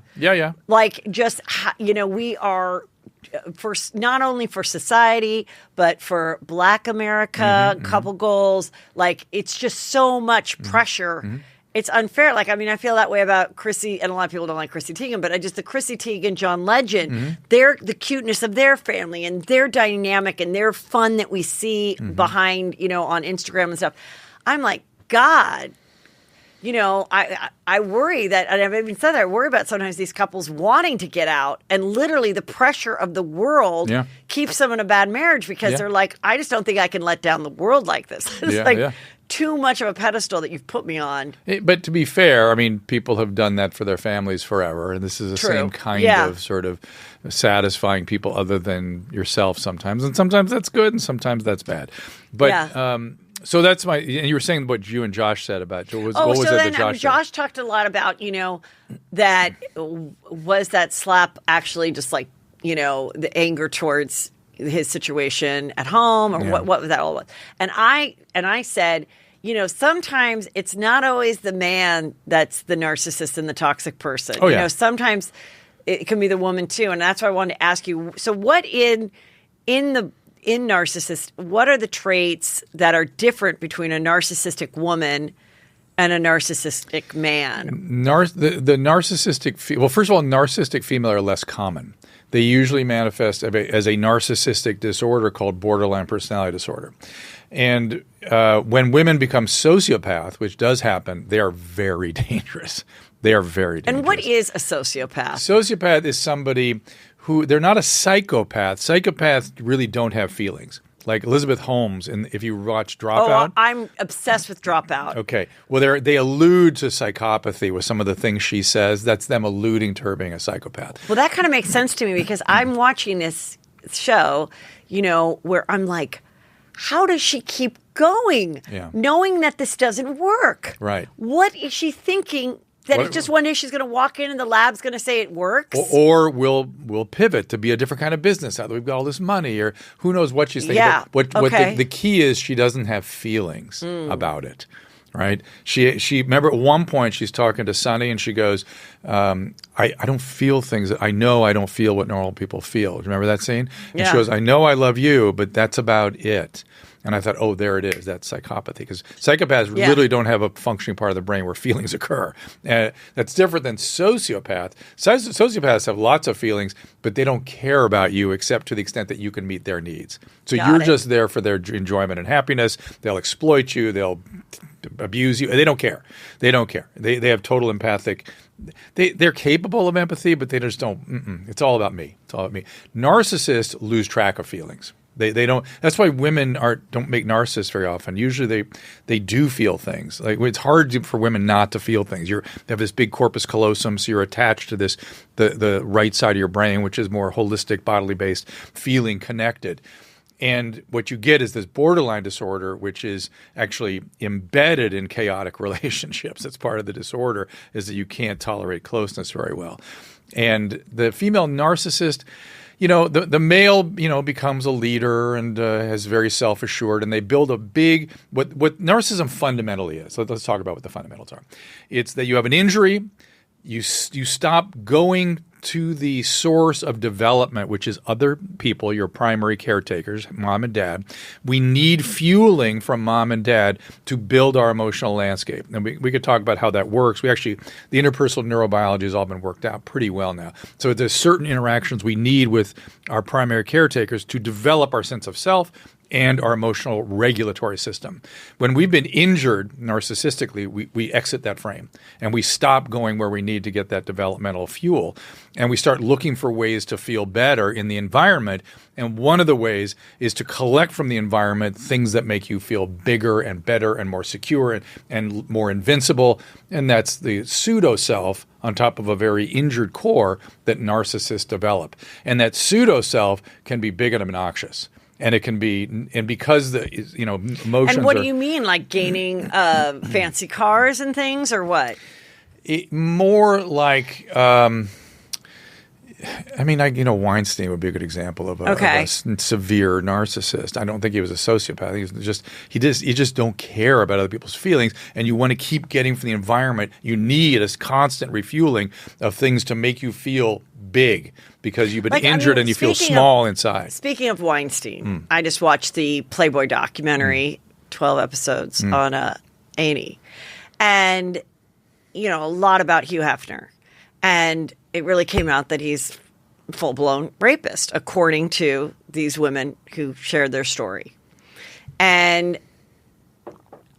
Like just, we are for not only for society, but for Black America, couple goals. Like it's just so much pressure. It's unfair. Like, I mean, I feel that way about Chrissy, and a lot of people don't like Chrissy Teigen, but the Chrissy Teigen, John Legend, the cuteness of their family and their dynamic and their fun that we see behind, on Instagram and stuff. I'm like, God. I worry that, and I've even said that, I worry about sometimes these couples wanting to get out, and literally the pressure of the world keeps them in a bad marriage because they're like, I just don't think I can let down the world like this. It's too much of a pedestal that you've put me on.
But to be fair, I mean, people have done that for their families forever, and this is the same kind of sort of satisfying people other than yourself sometimes. And sometimes that's good, and sometimes that's bad. But so that's and you were saying what you and Josh said about what was it that Josh said?
Josh talked a lot about, that was that slap actually just like, the anger towards his situation at home, or what was that all about? And I said, sometimes it's not always the man that's the narcissist and the toxic person.
Oh, yeah.
Sometimes it can be the woman too. And that's why I wanted to ask you, so what in narcissist, what are the traits that are different between a narcissistic woman and a narcissistic man?
The narcissistic, well, first of all, narcissistic female are less common. They usually manifest as a narcissistic disorder called borderline personality disorder. And when women become sociopath, which does happen, they are very dangerous. They are very dangerous.
And what is a sociopath?
Sociopath is somebody who, they're not a psychopath. Psychopaths really don't have feelings. Like Elizabeth Holmes, and if you watch Dropout.
Oh, I'm obsessed with Dropout.
Okay. Well, they allude to psychopathy with some of the things she says. That's them alluding to her being a psychopath.
Well, that kind of makes sense to me because I'm watching this show, where I'm like, how does she keep going? Knowing that this doesn't work.
Right.
What is she thinking? That it's just one day she's going to walk in and the lab's going to say it works?
Or we'll pivot to be a different kind of business now that we've got all this money, or who knows what she's thinking.
Yeah.
But the key is she doesn't have feelings about it, right? She remember at one point she's talking to Sonny and she goes, I don't feel things. I know I don't feel what normal people feel. Do you remember that scene? And she goes, I know I love you, but that's about it. And I thought, oh, there it is. That's psychopathy. Because psychopaths literally don't have a functioning part of the brain where feelings occur. That's different than sociopath. Sociopaths have lots of feelings, but they don't care about you except to the extent that you can meet their needs. So you're just there for their enjoyment and happiness. They'll exploit you. They'll abuse you. They don't care. They don't care. They have total empathic. They're capable of empathy, but they just don't. It's all about me. It's all about me. Narcissists lose track of feelings. They don't. That's why women don't make narcissists very often. Usually they do feel things. Like it's hard for women not to feel things. They have this big corpus callosum, so you're attached to this the right side of your brain, which is more holistic, bodily based, feeling connected. And what you get is this borderline disorder, which is actually embedded in chaotic relationships. It's part of the disorder, is that you can't tolerate closeness very well. And the female narcissist, the male, becomes a leader and is very self-assured, and they build a big what narcissism fundamentally is. So let's talk about what the fundamentals are. It's that you have an injury, you stop going to the source of development, which is other people, your primary caretakers, mom and dad. We need fueling from mom and dad to build our emotional landscape. And we could talk about how that works. The interpersonal neurobiology has all been worked out pretty well now. So there's certain interactions we need with our primary caretakers to develop our sense of self and our emotional regulatory system. When we've been injured narcissistically, we exit that frame and we stop going where we need to get that developmental fuel. And we start looking for ways to feel better in the environment. And one of the ways is to collect from the environment things that make you feel bigger and better and more secure and more invincible. And that's the pseudo-self on top of a very injured core that narcissists develop. And that pseudo-self can be big and obnoxious. And it can be, and because the emotions.
And what do you mean, like gaining fancy cars and things, or what?
More like, Weinstein would be a good example of a severe narcissist. I don't think he was a sociopath. He just don't care about other people's feelings, and you want to keep getting from the environment. You need a constant refueling of things to make you feel big because you've been injured and you feel small inside. Speaking
of Weinstein, I just watched the Playboy documentary, 12 episodes on A&E, and a lot about Hugh Hefner, and it really came out that he's a full-blown rapist, according to these women who shared their story. And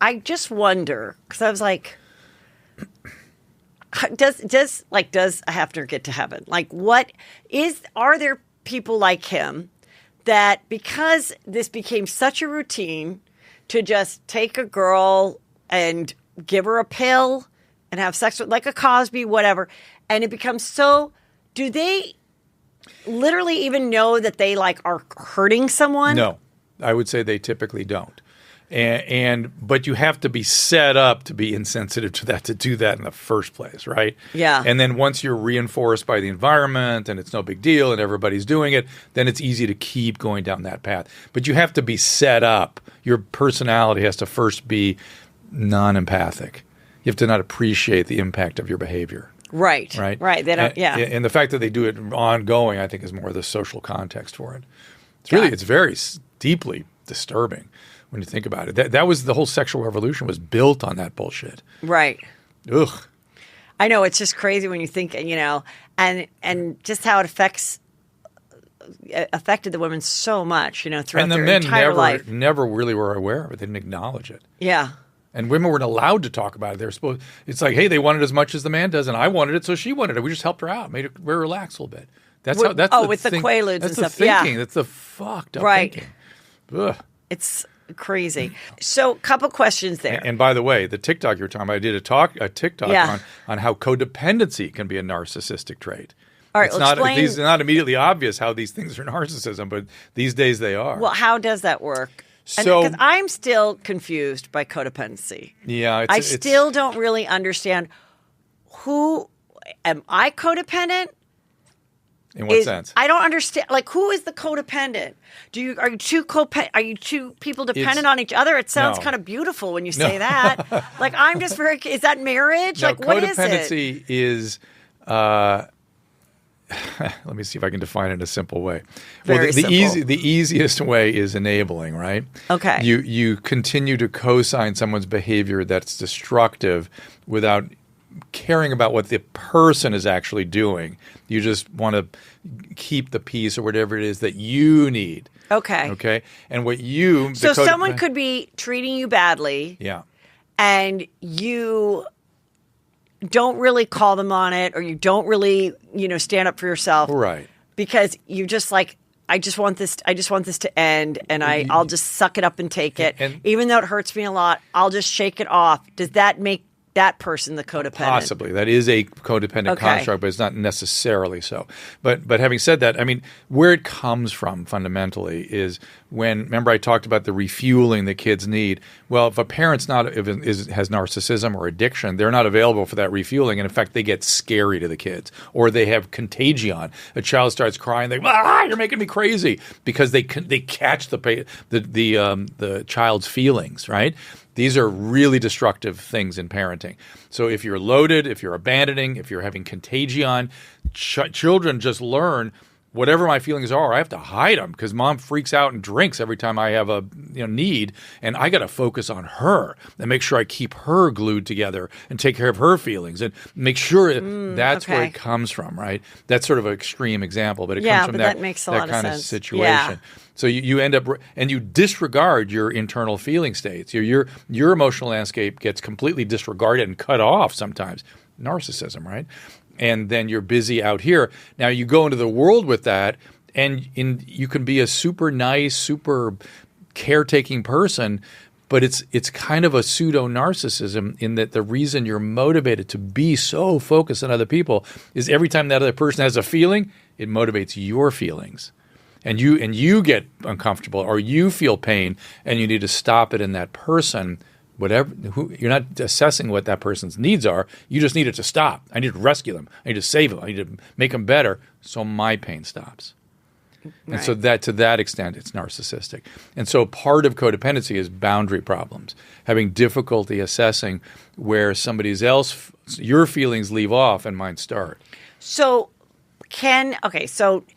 I just wonder, because I was like, does Hefner get to heaven? Like, are there people like him that, because this became such a routine to just take a girl and give her a pill and have sex with, like a Cosby, whatever, and it becomes so, do they literally even know that they are hurting someone?
No, I would say they typically don't. But you have to be set up to be insensitive to that, to do that in the first place, right?
Yeah.
And then once you're reinforced by the environment and it's no big deal and everybody's doing it, then it's easy to keep going down that path. But you have to be set up. Your personality has to first be non-empathic. You have to not appreciate the impact of your behavior.
Right. They don't.
And the fact that they do it ongoing, I think, is more the social context for it. It's very deeply disturbing when you think about it. That was the whole sexual revolution was built on that bullshit.
Right.
Ugh.
I know, it's just crazy when you think, and just how it affected the women so much, throughout their entire life.
And the men never really were aware of it. They didn't acknowledge it.
Yeah.
And women weren't allowed to talk about it. They're supposed. It's like, hey, they wanted as much as the man does, and I wanted it, so she wanted it. We just helped her out, made her relax a little bit. That's
with the Quaaludes and stuff.
That's the thinking. That's the fucked up thinking. Ugh.
It's crazy. So, couple questions there.
And by the way, the TikTok you were talking about, I did a TikTok on how codependency can be a narcissistic trait.
All right,
These are not immediately obvious how these things are narcissism, but these days they are.
Well, how does that work? Because I'm still confused by codependency.
Yeah,
I still don't really understand am I codependent?
In what sense?
I don't understand. Who is the codependent? Are you two people dependent on each other? It sounds kind of beautiful when you say that. I'm just very. Is that marriage?
No,
what is it?
Codependency is. Let me see if I can define it in a simple way.
Very simple.
The easiest way is enabling, right?
Okay.
You continue to co-sign someone's behavior that's destructive without caring about what the person is actually doing. You just want to keep the peace or whatever it is that you need.
Okay.
Okay. And
so someone could be treating you badly.
Yeah.
And you don't really call them on it, or you don't really, stand up for yourself.
Right.
Because you just I just want this to end, and I'll just suck it up and take it. And even though it hurts me a lot, I'll just shake it off. Does that make that person the codependent?
Possibly. That is a codependent construct, but it's not necessarily so. But having said that, where it comes from fundamentally is remember I talked about the refueling that kids need. Well, if a parent's has narcissism or addiction, they're not available for that refueling. And in fact, they get scary to the kids, or they have contagion. A child starts crying, you're making me crazy, because they catch the child's feelings, right? These are really destructive things in parenting. So if you're loaded, if you're abandoning, if you're having contagion, children just learn whatever my feelings are, I have to hide them because mom freaks out and drinks every time I have a need, and I got to focus on her and make sure I keep her glued together and take care of her feelings and make sure that's where it comes from, right? That's sort of an extreme example, but it comes from that
makes a lot
kind
of
of
sense.
situation.
Yeah.
So you end up and you disregard your internal feeling states. Your emotional landscape gets completely disregarded and cut off sometimes. Narcissism, right? And then you're busy out here. Now you go into the world with that, and you can be a super nice, super caretaking person, but it's kind of a pseudo narcissism in that the reason you're motivated to be so focused on other people is every time that other person has a feeling, it motivates your feelings. And you get uncomfortable or you feel pain, and you need to stop it in that person. You're not assessing what that person's needs are. You just need it to stop. I need to rescue them. I need to save them. I need to make them better so my pain stops. Right. And so that to that extent, it's narcissistic. And so part of codependency is boundary problems, having difficulty assessing where your feelings leave off and mine start.
So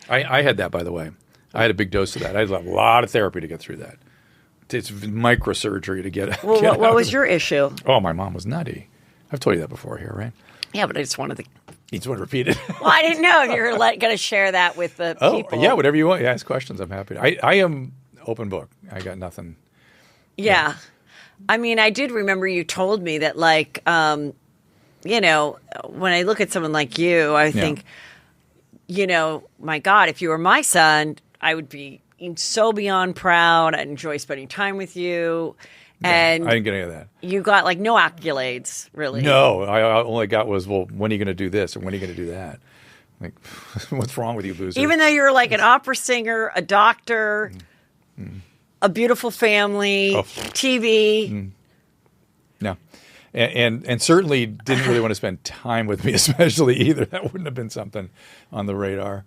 I had that, by the way. I had a big dose of that. I had a lot of therapy to get through that. It's microsurgery to get.
Well, what was your issue?
Oh, my mom was nutty. I've told you that before here, right?
Yeah, but I just wanted to.
You just want to repeat it?
Well, I didn't know if you were going to share that with the people.
Yeah, whatever you want. You ask questions. I'm happy. I am open book. I got nothing.
Yeah. I mean, I did remember you told me that, when I look at someone like you, I think, my God, if you were my son, I would be so beyond proud. I'd enjoy spending time with you. And
I didn't get any of that.
You got no accolades, really.
No, I only got was, well, when are you going to do this and when are you going to do that? Like, what's wrong with you, loser?
Even though you're an opera singer, a doctor, a beautiful family, TV.
No. And certainly didn't really want to spend time with me, especially either. That wouldn't have been something on the radar.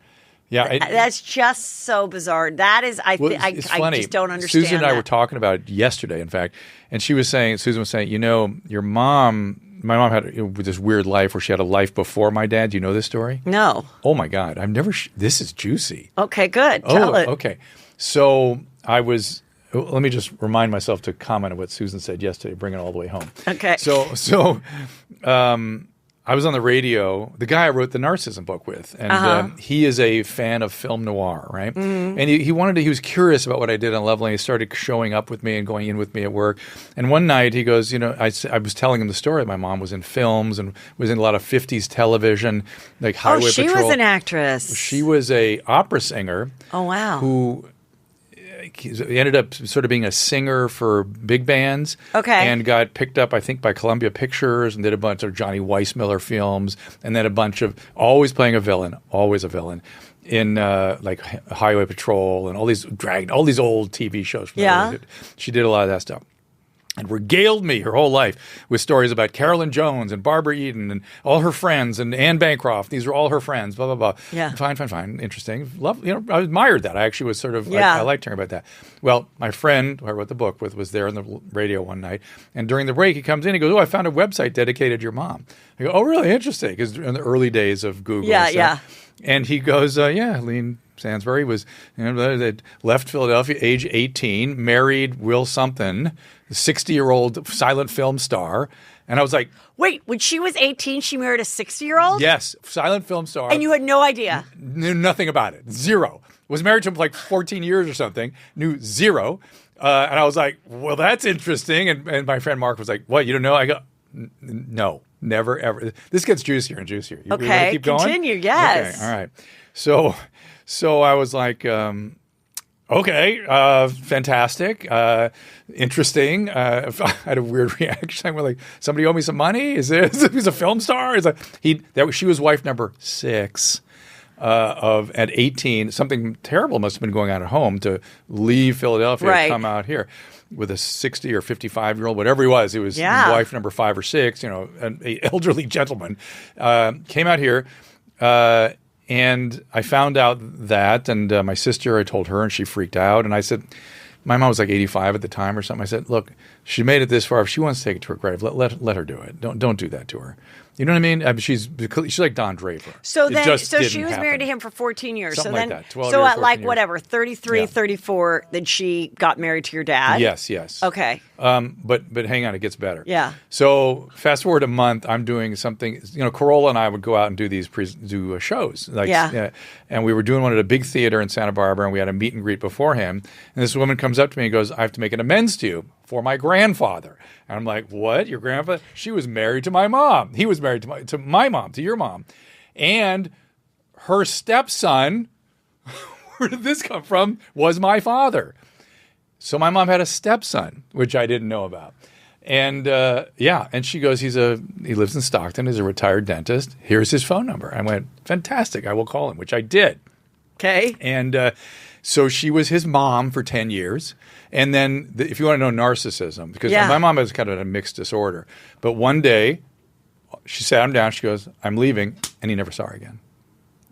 Yeah,
that's just so bizarre. That is, I just don't understand.
Susan and I were talking about it yesterday, in fact, and Susan was saying, your mom. My mom had this weird life where she had a life before my dad. Do you know this story?
No.
Oh my God, I've never. This is juicy.
Okay, good. Tell it.
Okay. So I was. Let me just remind myself to comment on what Susan said yesterday, bring it all the way home.
Okay.
So I was on the radio, the guy I wrote the Narcissism book with, and he is a fan of film noir, right? Mm-hmm. And he was curious about what I did on Level, and he started showing up with me and going in with me at work. And one night he goes, I was telling him the story. My mom was in films and was in a lot of 50s television, like Highway Patrol.
Oh, she was an actress.
She was a opera singer.
Oh, wow.
Who ended up sort of being a singer for big bands.
Okay.
And got picked up, I think, by Columbia Pictures and did a bunch of Johnny Weissmuller films, and then a bunch of always playing always a villain in Highway Patrol and all these old TV shows.
Yeah.
She did a lot of that stuff. And regaled me her whole life with stories about Carolyn Jones and Barbara Eden and all her friends and Anne Bancroft. These were all her friends, blah, blah, blah.
Yeah.
Fine. Interesting. Love, I admired that. I actually was sort of, I liked hearing about that. Well, my friend who I wrote the book with was there on the radio one night. And during the break, he comes in, he goes, "Oh, I found a website dedicated to your mom." I go, "Oh, really? Interesting." Because in the early days of Google.
Yeah.
And he goes, Lean Sansbury was they left Philadelphia, age 18, married Will something, 60-year-old silent film star. And I was like,
wait, when she was 18, she married a 60-year-old?
Yes, silent film star.
And you had no idea?
Knew nothing about it. Zero. Was married to him for like 14 years or something. Knew zero. And I was like, well, that's interesting. And my friend Mark was like, what, you don't know? I go, no, never, ever. This gets juicier and juicier. You want to keep going?
Continue, yes.
Okay, all right. So I was like, okay, fantastic, interesting. I had a weird reaction. I went like, somebody owe me some money? He's a film star? She was wife number 6. at 18, something terrible must have been going on at home to leave Philadelphia
Right.
to come out here with a 60 or 55-year-old, whatever he was. He was wife number 5 or 6, an elderly gentleman, came out here. And I found out that, and my sister, I told her, and she freaked out. And I said, my mom was like 85 at the time or something. I said, look, she made it this far. If she wants to take it to her grave, let her do it. Don't do that to her. You know what I mean? I mean she's like Don Draper.
So
then,
she was married to him for 14 years.
Something
so then,
like that. 12
so
years,
at like
14 years.
whatever, 33,
Yeah.
34, then she got married to your dad?
Yes.
Okay.
But hang on, it gets better.
Yeah.
So fast forward a month, I'm doing something. Corolla and I would go out and do these shows. And we were doing one at a big theater in Santa Barbara, and we had a meet and greet beforehand. And this woman comes up to me and goes, "I have to make an amends to you for my grandfather." And I'm like, "What? Your grandfather?" She was married to my mom. He was married to my mom, to your mom, and her stepson. Where did this come from? Was my father. So my mom had a stepson, which I didn't know about. And and she goes, he lives in Stockton, he's a retired dentist. Here's his phone number. I went, fantastic, I will call him, which I did.
Okay.
And so she was his mom for 10 years. And then if you want to know narcissism, because my mom has kind of a mixed disorder. But one day she sat him down, she goes, "I'm leaving," and he never saw her again.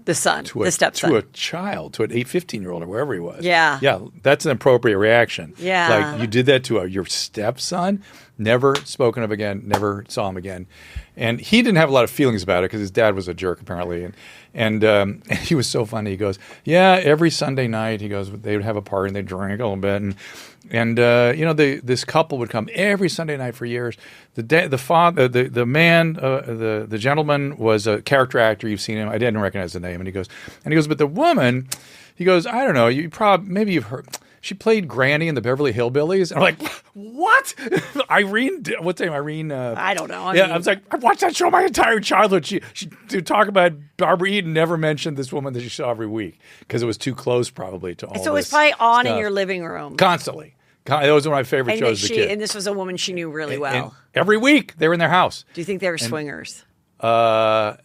The stepson.
To a child, to an 15-year-old or wherever he was.
Yeah.
Yeah, that's an appropriate reaction.
Yeah.
Like, you did that to your stepson, never spoken of again, never saw him again. And he didn't have a lot of feelings about it because his dad was a jerk, apparently. And he was so funny. He goes, "Yeah, every Sunday night," he goes, "they would have a party and they'd drink a little bit. And this couple would come every Sunday night for years. The gentleman was a character actor. You've seen him. I didn't recognize the name." And he goes, "But the woman," he goes, "I don't know. Maybe you've heard. She played Granny in the Beverly Hillbillies." And I'm like, "What?" Irene, what's her name? Irene?
I don't know.
I was like, I watched that show my entire childhood. She to talk about Barbara Eden, never mentioned this woman that she saw every week because it was too close probably to all this.
So it was probably on
stuff.
in your living room.
Constantly. That was one of my favorite shows as a kid.
And this was a woman she knew really well.
And every week they were in their house.
Do you think they were swingers?
Irene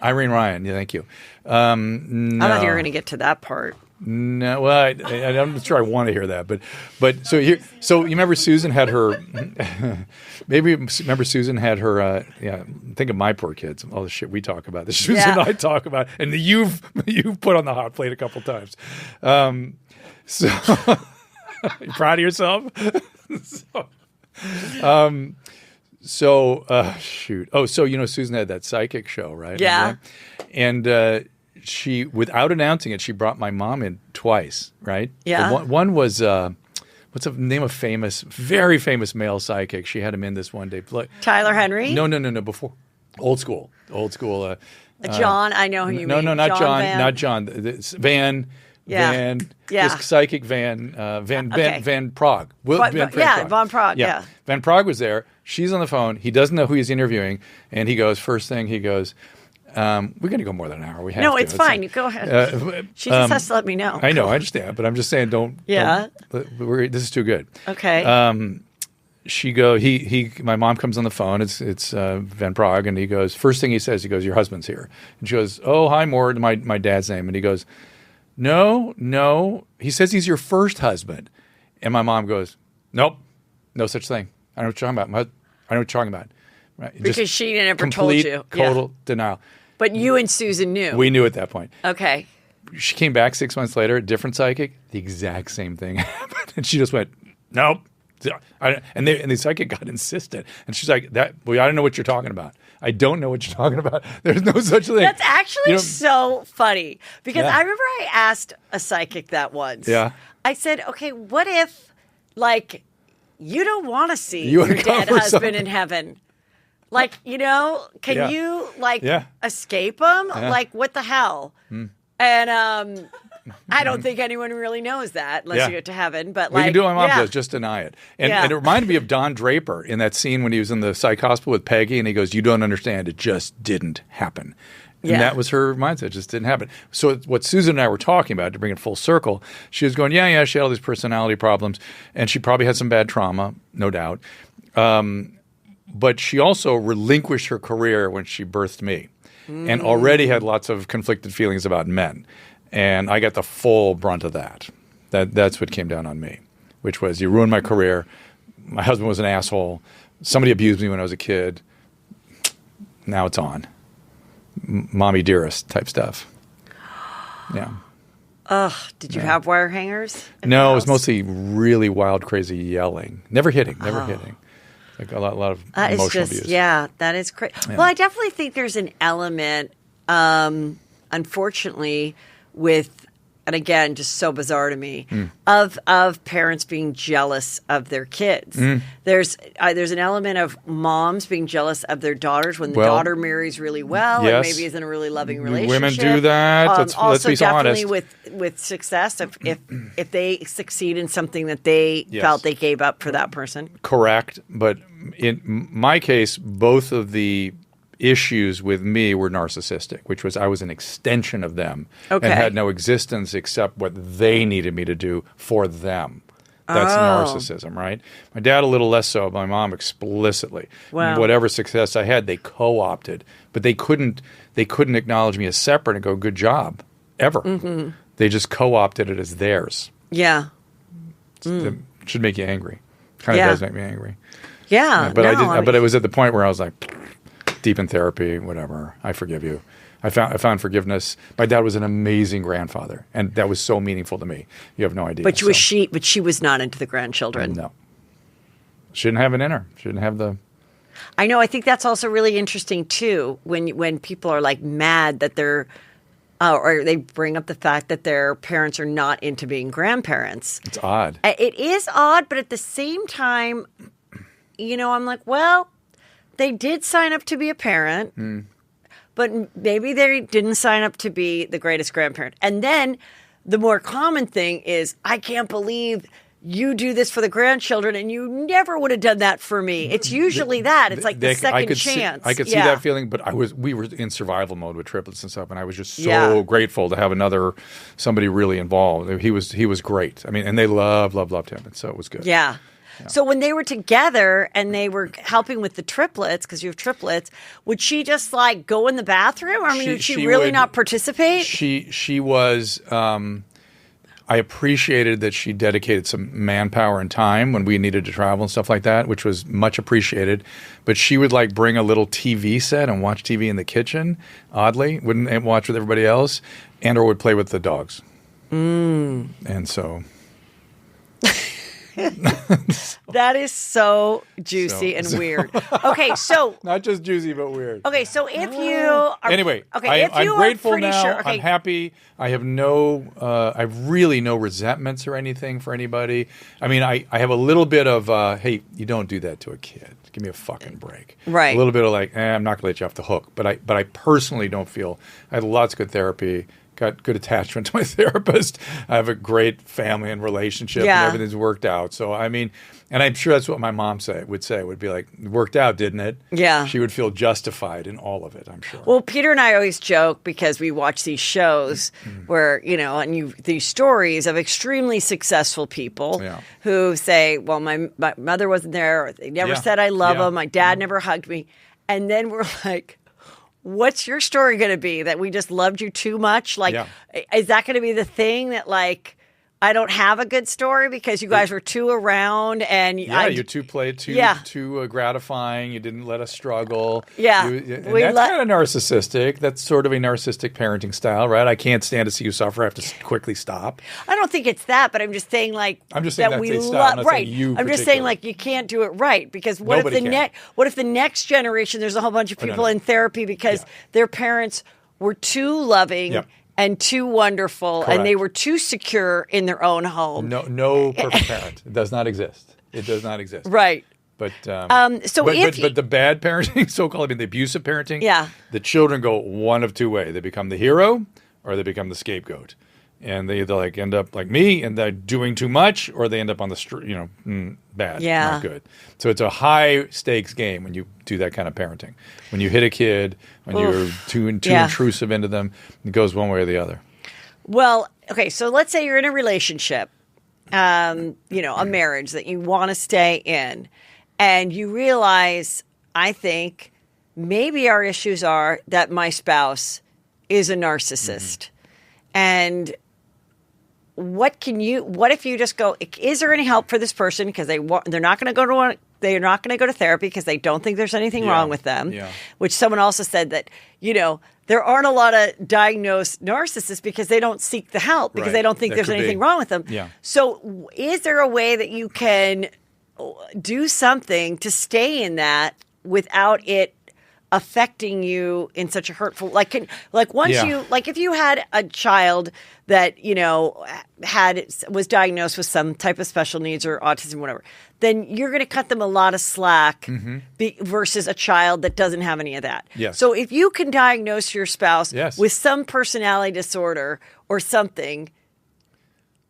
Ryan. Yeah, thank you. No.
I thought you were going to get to that part.
No, well, I'm not sure I want to hear that, but so you remember Susan had her, Susan had her, think of my poor kids, all the shit we talk about, the Susan and I talk about, and you've put on the hot plate a couple times. So you proud of yourself? Shoot. Oh, so Susan had that psychic show, right?
Yeah.
And she, without announcing it, she brought my mom in twice, right?
Yeah.
One was what's the name of very famous male psychic? She had him in this one day.
Tyler Henry?
No. Before old school.
John, I know who you mean.
No, not John.
Van.
Not John. Van.
Yeah.
This psychic Van Prague.
Von Prague. Yeah.
Van Prague was there. She's on the phone. He doesn't know who he's interviewing, and he goes, first thing he goes, "We're going to go more than an hour. We have to."
No, it's fine. You go ahead. She just has to let me know.
I know. I understand, but I'm just saying, don't.
Yeah.
This is too good.
Okay.
My mom comes on the phone. It's Van Prague, and he goes, first thing he says, he goes, "Your husband's here." And she goes, "Oh, hi, Mort," my dad's name, and he goes, No. He says he's your first husband. And my mom goes, "Nope, no such thing. I know what you're talking about. I know what you're talking about." Right?
Because
just
she never told you.
Total denial.
But you and Susan knew.
We knew at that point.
Okay.
She came back 6 months later, different psychic, the exact same thing happened. And she just went, "Nope." And the psychic got insistent. And she's like, I don't know what you're talking about. I don't know what you're talking about. There's no such thing.
That's actually so funny. Because
Yeah.
I remember I asked a psychic that once.
Yeah.
I said, okay, what if, you don't want to see
You
your dead
uncover
husband
something.
in heaven? Can
Yeah.
you,
Yeah.
escape him?
Yeah.
What the hell? And I don't think anyone really knows that unless you get to heaven. But
you can do what my mom does, just deny it. And it reminded me of Don Draper in that scene when he was in the psych hospital with Peggy, and he goes, "You don't understand. It just didn't happen." And that was her mindset. It just didn't happen. So what Susan and I were talking about, to bring it full circle, she was going, yeah, she had all these personality problems, and she probably had some bad trauma, no doubt. But she also relinquished her career when she birthed me and already had lots of conflicted feelings about men. And I got the full brunt of that. That's what came down on me, which was you ruined my career. My husband was an asshole. Somebody abused me when I was a kid. Now it's on. Mommy dearest type stuff. Yeah.
Ugh, did you have wire hangers?
No, it was mostly really wild, crazy yelling. Never hitting. Like a lot of emotional abuse.
Yeah, that is crazy.
Yeah.
Well, I definitely think there's an element, unfortunately, with, and again, just so bizarre to me, of parents being jealous of their kids. There's an element of moms being jealous of their daughters when the daughter marries really well and maybe is in a really loving relationship.
Women do that. Let's be honest.
Definitely with success, if they succeed in something that they felt they gave up for that person.
Correct. But in my case, both of the issues with me were narcissistic, which was I was an extension of them and had no existence except what they needed me to do for them. That's narcissism, right? My dad a little less so, my mom explicitly.
Wow.
Whatever success I had, they co-opted, but they couldn't acknowledge me as separate and go, good job, ever. They just co-opted it as theirs.
Yeah.
It should make you angry. Kind of does make me angry.
Yeah.
But it was at the point where I was like, deep in therapy, whatever. I forgive you. I found forgiveness. My dad was an amazing grandfather, and that was so meaningful to me. You have no idea.
But she was not into the grandchildren.
No. Shouldn't have it in her. Shouldn't have the.
I know. I think that's also really interesting too. When people are like mad that they're, or they bring up the fact that their parents are not into being grandparents.
It's odd.
It is odd, but at the same time, I'm like, well, they did sign up to be a parent, but maybe they didn't sign up to be the greatest grandparent. And then the more common thing is, I can't believe you do this for the grandchildren and you never would have done that for me. It's usually that. It's like the second chance.
I could see that feeling, but we were in survival mode with triplets and stuff, and I was just so grateful to have somebody really involved. He was great. I mean, and they loved him, and so it was good.
Yeah. So when they were together and they were helping with the triplets, because you have triplets, would she just like go in the bathroom? I mean, would she really not participate?
She was. I appreciated that she dedicated some manpower and time when we needed to travel and stuff like that, which was much appreciated. But she would like bring a little TV set and watch TV in the kitchen, oddly, wouldn't watch with everybody else, or would play with the dogs. And so...
That is so juicy and weird. Okay, so
not just juicy but weird.
Okay, so if you are,
I'm grateful now.
Sure, okay.
I'm happy. I have really no resentments or anything for anybody. I mean, I have a little bit of hey, you don't do that to a kid. Give me a fucking break.
Right.
A little bit of like, I'm not gonna let you off the hook. But I personally don't feel. I had lots of good therapy. Got good attachment to my therapist. I have a great family and relationship, and everything's worked out. So, I mean, and I'm sure that's what my mom would be like, worked out, didn't it?
Yeah.
She would feel justified in all of it, I'm sure.
Well, Peter and I always joke because we watch these shows where, these stories of extremely successful people who say, well, my mother wasn't there, or they never said I love them, my dad never hugged me. And then we're like, what's your story going to be? That we just loved you too much? Like, is that going to be the thing that like, I don't have a good story because you guys were too around and
you two played too gratifying. You didn't let us struggle.
Yeah,
that's kind of narcissistic. That's sort of a narcissistic parenting style, right? I can't stand to see you suffer. I have to quickly stop.
I don't think it's that, but I'm just saying like
that's a style. I'm
right.
I'm
just saying like you can't do it right because what if the next generation there's a whole bunch of people in therapy because their parents were too loving. Yep. And too wonderful, and they were too secure in their own home.
No perfect parent. It does not exist. It does not exist.
Right.
But
but
the bad parenting, so-called, the abusive parenting, the children go one of two ways. They become the hero or they become the scapegoat. And they either like end up like me and they're doing too much, or they end up on the street, bad, not good. So it's a high stakes game when you do that kind of parenting. When you hit a kid, when you're too intrusive into them, it goes one way or the other.
Well, okay, so let's say you're in a relationship, a marriage that you want to stay in, and you realize I think maybe our issues are that my spouse is a narcissist. And what if you just go, is there any help for this person? Because they're not going to go to therapy because they don't think there's anything wrong with them. Yeah. Which someone also said that, there aren't a lot of diagnosed narcissists because they don't seek the help because they don't think there's anything wrong with them. Yeah. So is there a way that you can do something to stay in that without it affecting you in such a hurtful, if you had a child that, was diagnosed with some type of special needs or autism, whatever, then you're going to cut them a lot of slack versus a child that doesn't have any of that.
Yes.
So if you can diagnose your spouse with some personality disorder or something,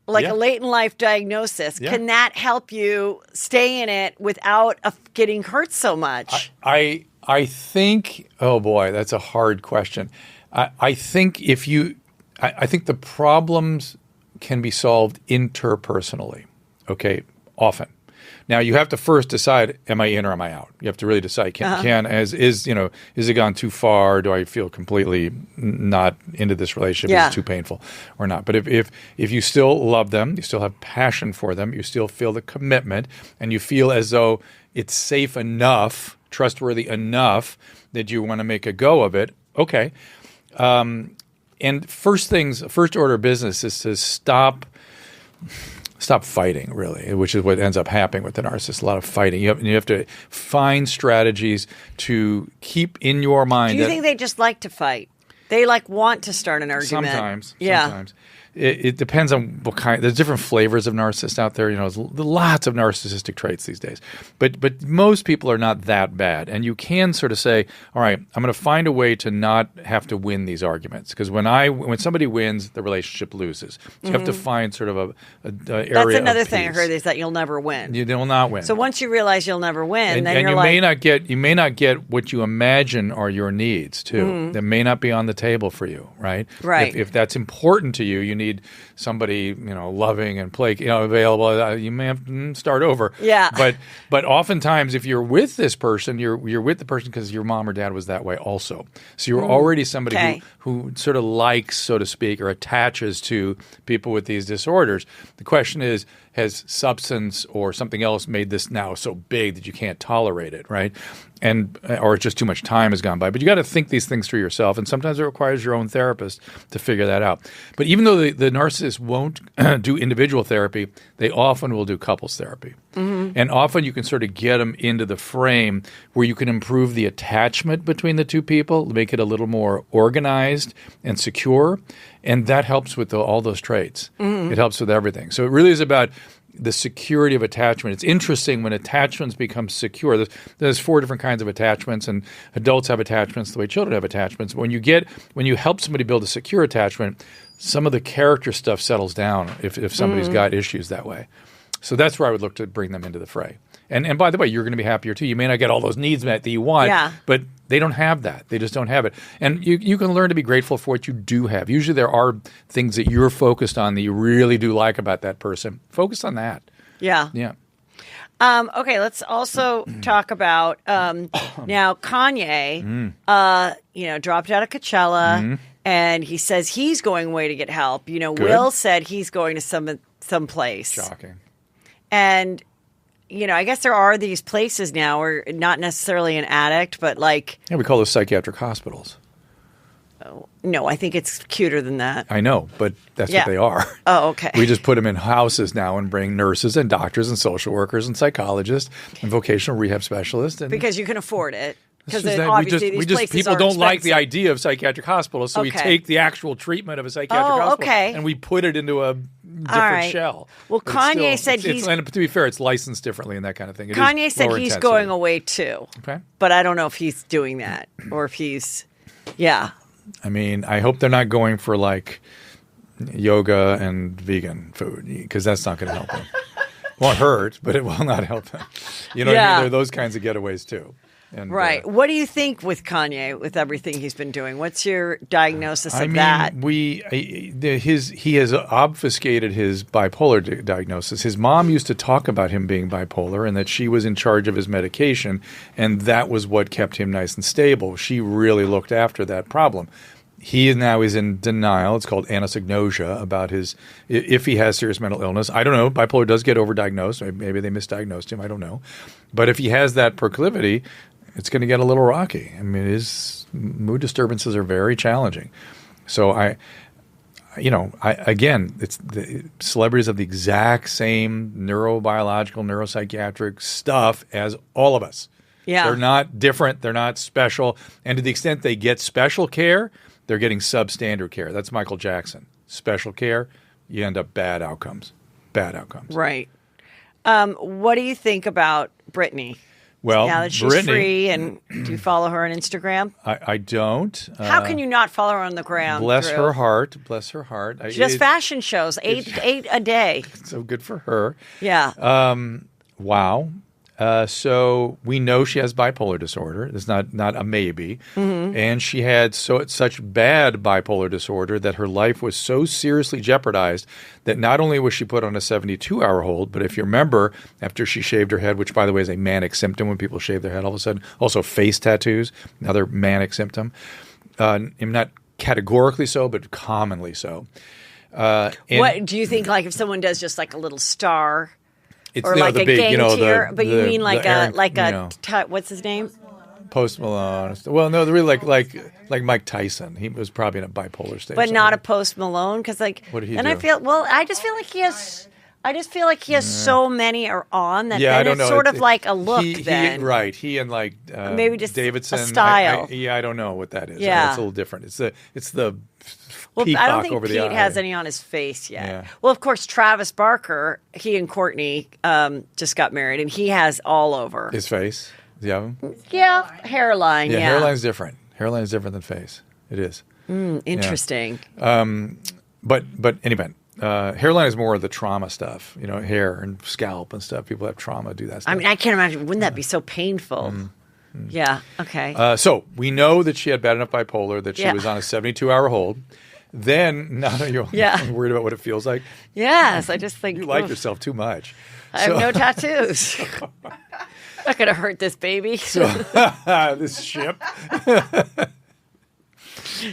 like a late in life diagnosis, can that help you stay in it without getting hurt so much?
I think, oh boy, that's a hard question. I think I think the problems can be solved interpersonally, okay, often. Now you have to first decide, am I in or am I out? You have to really decide, is it gone too far? Do I feel completely not into this relationship? Is it too painful or not? But if you still love them, you still have passion for them, you still feel the commitment, and you feel as though it's safe enough, trustworthy enough that you want to make a go of it, okay. And first order of business is to stop fighting, really, which is what ends up happening with the narcissist. A lot of fighting. You have to find strategies to keep in your mind.
Do you think they just like to fight? They want to start an argument.
Sometimes. It depends on what kind. There's different flavors of narcissists out there. There's lots of narcissistic traits these days. But most people are not that bad. And you can sort of say, all right, I'm going to find a way to not have to win these arguments. Because when somebody wins, the relationship loses. So you have to find sort of a area.
That's another thing I heard is that you'll never win.
You will not win.
So once you realize you'll never win, then you're
you may not get what you imagine are your needs too. That may not be on the table for you, right?
Right.
If that's important to you, you need somebody loving and available. You may have to start over.
Yeah.
But oftentimes, if you're with this person, you're with the person because your mom or dad was that way also. So you're already somebody who sort of likes, so to speak, or attaches to people with these disorders. The question is, has substance or something else made this now so big that you can't tolerate it, right? Or just too much time has gone by. But you got to think these things through yourself, and sometimes it requires your own therapist to figure that out. But even though the narcissist won't do individual therapy, they often will do couples therapy. And often you can sort of get them into the frame where you can improve the attachment between the two people, make it a little more organized and secure, and that helps with all those traits. It helps with everything. So it really is about the security of attachment. It's interesting when attachments become secure. There's 4 different kinds of attachments, and adults have attachments the way children have attachments. When you help somebody build a secure attachment, some of the character stuff settles down if somebody's got issues that way. So that's where I would look to bring them into the fray. And by the way, you're going to be happier too. You may not get all those needs met that you want, but they don't have that. They just don't have it. And you can learn to be grateful for what you do have. Usually there are things that you're focused on that you really do like about that person. Focus on that.
Yeah.
Yeah.
Okay, let's also talk about now Kanye, dropped out of Coachella, and he says he's going away to get help. Will said he's going to some place.
Shocking.
And I guess there are these places now where not necessarily an addict, but
we call those psychiatric hospitals.
Oh, no, I think it's cuter than that.
I know, but that's what they are.
Oh, okay.
We just put them in houses now and bring nurses and doctors and social workers and psychologists and vocational rehab specialists.
Because you can afford it. Because
people don't like the idea of psychiatric hospitals, so we take the actual treatment of a psychiatric hospital and we put it into a different shell.
Well,
but
Kanye said
and to be fair, it's licensed differently and that kind of thing.
Kanye said he's going away too.
Okay.
But I don't know if he's doing that or if he's,
I mean, I hope they're not going for yoga and vegan food because that's not going to help them. It won't hurt, but it will not help them. What I mean? There are those kinds of getaways too. And,
Right. What do you think with Kanye, with everything he's been doing? What's your diagnosis of that?
He has obfuscated his bipolar diagnosis. His mom used to talk about him being bipolar and that she was in charge of his medication, and that was what kept him nice and stable. She really looked after that problem. He now is in denial. It's called anosognosia about if he has serious mental illness. I don't know. Bipolar does get overdiagnosed. Maybe they misdiagnosed him. I don't know. But if he has that proclivity, it's going to get a little rocky. I mean, his mood disturbances are very challenging. So again, it's the celebrities have the exact same neurobiological, neuropsychiatric stuff as all of us.
Yeah.
They're not different. They're not special. And to the extent they get special care, they're getting substandard care. That's Michael Jackson. Special care, you end up bad outcomes. Bad outcomes.
Right. What do you think about Britney?
Well,
now that she's free, and do you follow her on Instagram?
I don't.
How can you not follow her on the ground?
Bless
Drew?
her heart. Bless her heart.
She does fashion shows, eight a day.
So good for her.
Yeah.
Wow. So we know she has bipolar disorder. It's not a maybe. Mm-hmm. And she had such bad bipolar disorder that her life was so seriously jeopardized that not only was she put on a 72-hour hold, but if you remember, after she shaved her head, which by the way is a manic symptom when people shave their head all of a sudden, also face tattoos, another manic symptom. Not categorically so, but commonly so.
What do you think? Like if someone does just like a little star?
It's
or like
the
a
big,
gang tier, but you mean like
Aaron,
what's his name?
Post Malone. Well, no, really like Mike Tyson. He was probably in a bipolar state,
but not a Post Malone because like.
What did he
and
do?
I just feel like he has. I just feel like he has so many are on that.
Yeah,
then
I don't
it's
know.
sort of like a look.
He and like
maybe just
Davidson.
a style.
I don't know what that is.
Yeah,
it's a little different. It's the.
Well, I don't think
over
Pete
the eye.
has any on his face yet.
Yeah.
Well, of course, Travis Barker, he and Courtney just got married, and he has all over
his face. Yeah.
Yeah, hairline. Yeah,
hairline's different. Hairline's different than face. It is.
Interesting.
Yeah. But anyway, hairline is more of the trauma stuff. Hair and scalp and stuff. People have trauma do that stuff.
I mean, I can't imagine. Wouldn't that be so painful? Yeah. Okay.
So we know that she had bad enough bipolar that she was on a 72-hour hold. Then, now you're worried about what it feels like.
Yes, I just think
you like yourself too much.
I have no tattoos. Not gonna hurt this baby.
This ship.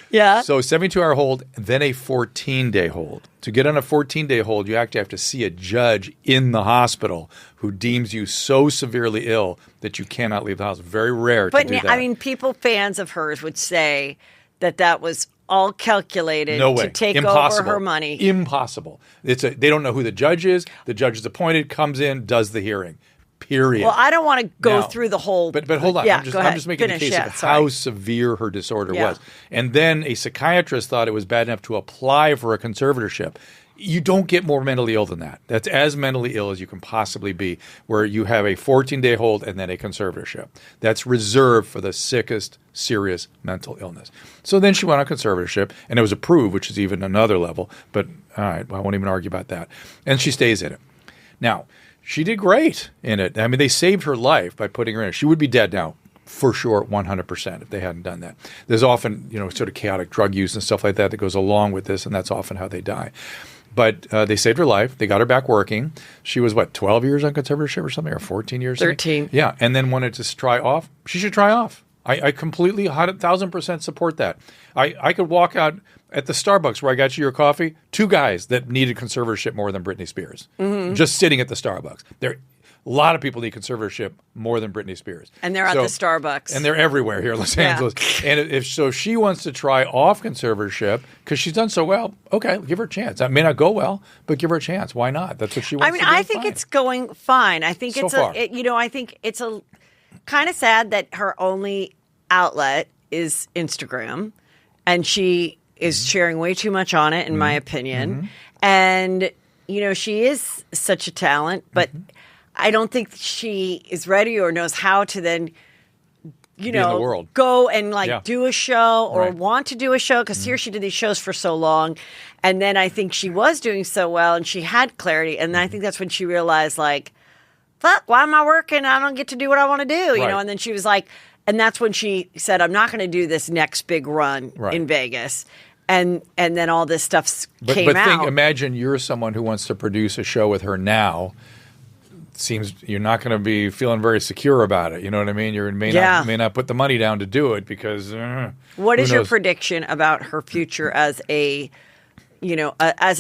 Yeah.
So 72-hour hold, then a 14-day hold. To get on a 14-day hold, you actually have to see a judge in the hospital who deems you so severely ill that you cannot leave the house. Very rare to do that.
I mean, fans of hers would say that was all calculated to take over her money.
Impossible. They don't know who the judge is. The judge is appointed, comes in, does the hearing. Period.
Well, I don't want to go through the whole.
But hold on.
Yeah,
I'm just making the case of how severe her disorder was. And then a psychiatrist thought it was bad enough to apply for a conservatorship. You don't get more mentally ill than that. That's as mentally ill as you can possibly be, where you have a 14-day hold and then a conservatorship. That's reserved for the sickest, serious mental illness. So then she went on conservatorship, and it was approved, which is even another level. But all right, I won't even argue about that. And she stays in it. Now, she did great in it. I mean, they saved her life by putting her in it. She would be dead now, for sure, 100%, if they hadn't done that. There's often, sort of chaotic drug use and stuff like that goes along with this, and that's often how they die. But they saved her life. They got her back working. She was, 12 years on conservatorship or something, or 14 years?
13.
Yeah, and then wanted to try off. She should try off. I completely, 1,000% support that. I could walk out at the Starbucks where I got you your coffee, 2 guys that needed conservatorship more than Britney Spears. Mm-hmm. Just sitting at the Starbucks. A lot of people need conservatorship more than Britney Spears.
And they're at the Starbucks.
And they're everywhere here in Los Angeles. And if she wants to try off conservatorship, because she's done so well, okay, give her a chance. That may not go well, but give her a chance. Why not? That's what she wants to do.
I think it's going fine. I think I think it's a kind of sad that her only outlet is Instagram, and she is sharing way too much on it, in my opinion. And, she is such a talent, but I don't think she is ready or knows how to then,
in the world.
Go and do a show or want to do a show. Because here she did these shows for so long. And then I think she was doing so well and she had clarity. And then I think that's when she realized, fuck, why am I working? I don't get to do what I want to do, you know? And then she was like, and that's when she said, I'm not going to do this next big run in Vegas. And then all this stuff came out.
Imagine you're someone who wants to produce a show with her now. Seems you're not going to be feeling very secure about it. You know what I mean? You may not put the money down to do it because.
What is your prediction about her future as as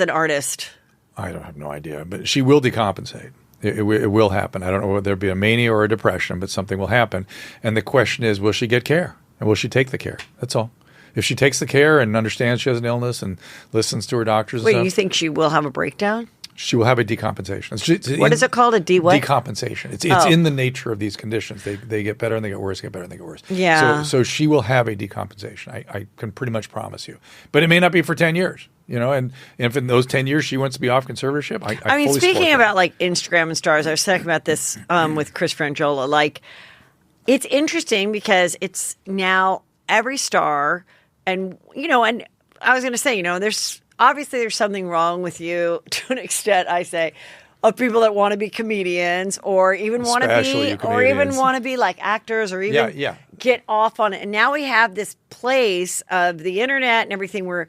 an artist?
I don't have no idea, but she will decompensate. It will happen. I don't know whether there'll be a mania or a depression, but something will happen. And the question is, will she get care? And will she take the care? That's all. If she takes the care and understands she has an illness and listens to her doctors and stuff.
You think she will have a breakdown?
She will have a decompensation.
What is it called? A what?
Decompensation. It's in the nature of these conditions. They get better and they get worse, get better and they get worse.
Yeah.
So she will have a decompensation. I can pretty much promise you. But it may not be for 10 years. And if in those 10 years she wants to be off conservatorship, I mean,
speaking about like Instagram and stars, I was talking about this with Chris Frangiola. Like, it's interesting because it's now every star. And, and I was going to say, there's something wrong with you to an extent, I say, of people that want to be comedians or even want to be like actors or even get off on it. And now we have this place of the internet and everything where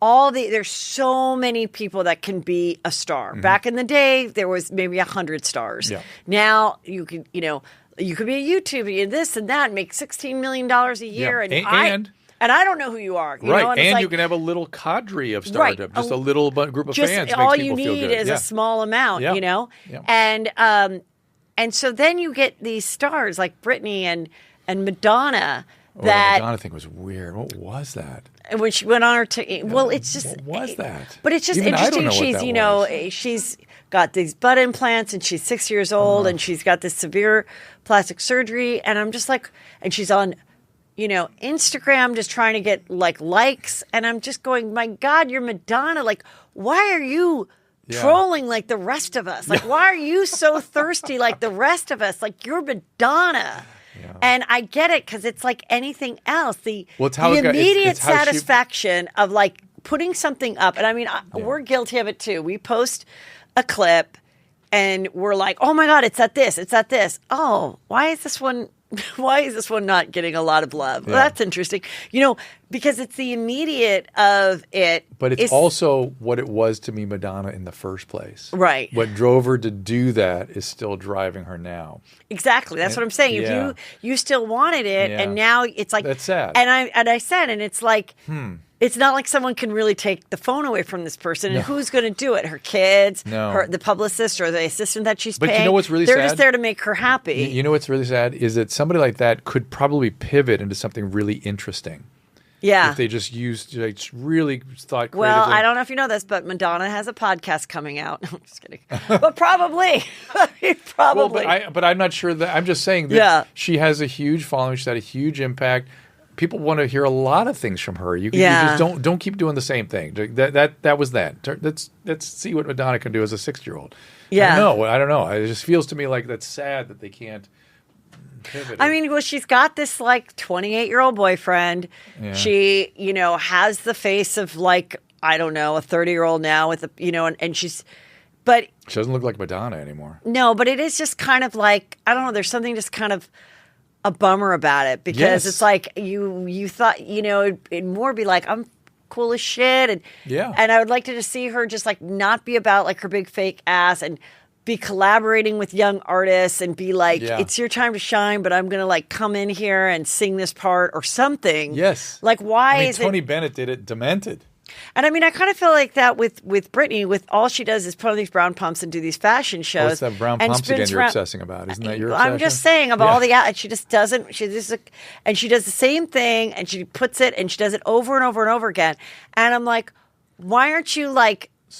there's so many people that can be a star. Mm-hmm. Back in the day, there was maybe 100 stars. Yeah. Now you could be a YouTuber and this and that and make $16 million a year.
Yeah.
And I don't know who you are.
And you can have a little cadre of stardom, just a little group of fans.
All you need is a small amount, Yeah. And so then you get these stars like Britney and Madonna.
The Madonna thing was weird. What was that?
When she went on her it's just.
What was that?
But it's just interesting. She's got these butt implants and she's 6 years old and she's got this severe plastic surgery. And I'm just like, and she's on Instagram just trying to get likes. And I'm just going, my God, you're Madonna. Like, why are you trolling like the rest of us? Like, why are you so thirsty like the rest of us? Like, you're Madonna. Yeah. And I get it because it's like anything else. The immediate satisfaction of like putting something up. And I mean, we're guilty of it too. We post a clip and we're like, oh my God, it's at this. It's at this. Oh, why is this one not getting a lot of love? Well, that's interesting. Because it's the immediate of it.
But it's also what it was to me, Madonna, in the first place.
Right.
What drove her to do that is still driving her now.
Exactly. That's what I'm saying. If you still wanted it, and now it's like
that's sad.
And I said, and it's like it's not like someone can really take the phone away from this person. And who's going to do it? Her kids, the publicist, or the assistant that she's paying.
But you know what's really
They're
sad?
just there to make her happy.
You know what's really sad is that somebody like that could probably pivot into something really interesting.
Yeah.
If they just really thought creatively.
Well, I don't know if you know this, but Madonna has a podcast coming out. I'm just kidding. But probably. Probably.
Well, but I'm not sure that. I'm just saying that she has a huge following. She's had a huge impact. People want to hear a lot of things from her. You just don't keep doing the same thing. That was that. Let's see what Madonna can do as a 6-year-old.
Yeah.
I don't know. It just feels to me like that's sad that they can't.
I mean, well, she's got this 28-year-old boyfriend. Yeah. She, has the face of a 30-year-old now with and she's, but
she doesn't look like Madonna anymore.
No, but it is just kind of like, I don't know. There's something just kind of a bummer about it because it's like you thought, it'd more be like, I'm cool as shit. And I would like to just see her just not be about her big fake ass and be collaborating with young artists and be like, it's your time to shine, but I'm going to come in here and sing this part or something.
Yes.
Why is
Tony Bennett did it demented.
And I mean, I kind of feel like that with Britney, with all she does is put on these brown pumps and do these fashion shows.
What's that brown pumps again you're obsessing about? Isn't that your obsession?
I'm just saying all the, she just doesn't, and she does the same thing and she puts it and she does it over and over and over again. And I'm like, why aren't you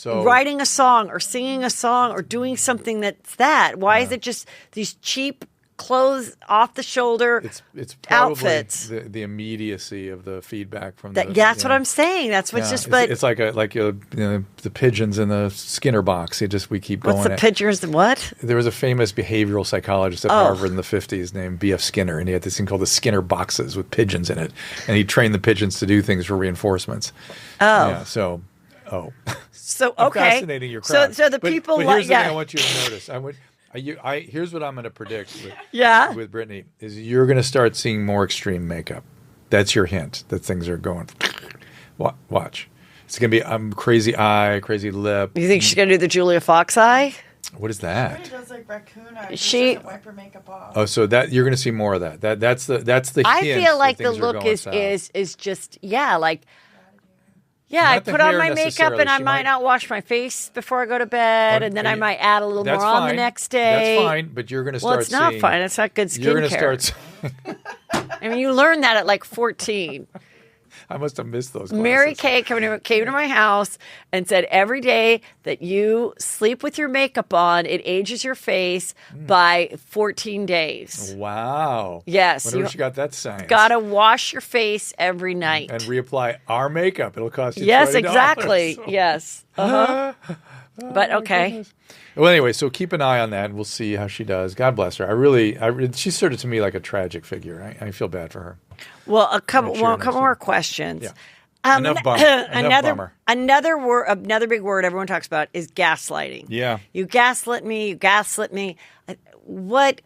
writing a song or singing a song or doing something that's that? Why is it just these cheap clothes off the shoulder
it's probably
outfits?
The immediacy of the feedback from
that's what I'm saying. That's what's just. But
it's like the pigeons in the Skinner box. We keep going.
What's the pigeons? What?
There was a famous behavioral psychologist at Harvard in the 50s named B.F. Skinner, and he had this thing called the Skinner boxes with pigeons in it, and he trained the pigeons to do things for reinforcements.
Oh,
yeah. So
okay.
I'm fascinating your crowd.
So the people
but here's the thing I want you to notice. Here's what I'm going to predict with Britney is you're going to start seeing more extreme makeup. That's your hint that things are going. Watch. It's going to be crazy eye, crazy lip.
You think she's going to do the Julia Fox eye?
What is that?
She does like raccoon eyes.
She
doesn't wipe her makeup off.
Oh, so that you're going to see more of that. That's the
I
hint
feel like
that
the
things are
look
going
is
south.
just like I
Not the
put on
hair
my makeup
necessarily.
and I
She
might
might-
not wash my face before I go to bed, and then I might add a little more
That's
on the
fine.
next day.
That's fine, but you're going to start
Well, it's not
seeing.
fine. It's not good skincare.
You're going to start.
I mean, you learn that at like 14.
I must have missed those classes.
Mary Kay came to my house and said every day that you sleep with your makeup on, it ages your face by 14 days.
Wow.
Yes,
Wonder
you
where she got that science.
Gotta wash your face every night.
And reapply our makeup. It'll cost you
Yes,
$20.
exactly.
So-
Yes. But okay.
Well, anyway, so keep an eye on that, and we'll see how she does. God bless her. She's sort of to me like a tragic figure. I feel bad for her.
Well, a couple
cheer next
more questions.
Yeah. Enough bummer. Enough bummer.
Another big word everyone talks about is gaslighting.
Yeah.
You gaslit me. You gaslit me. What?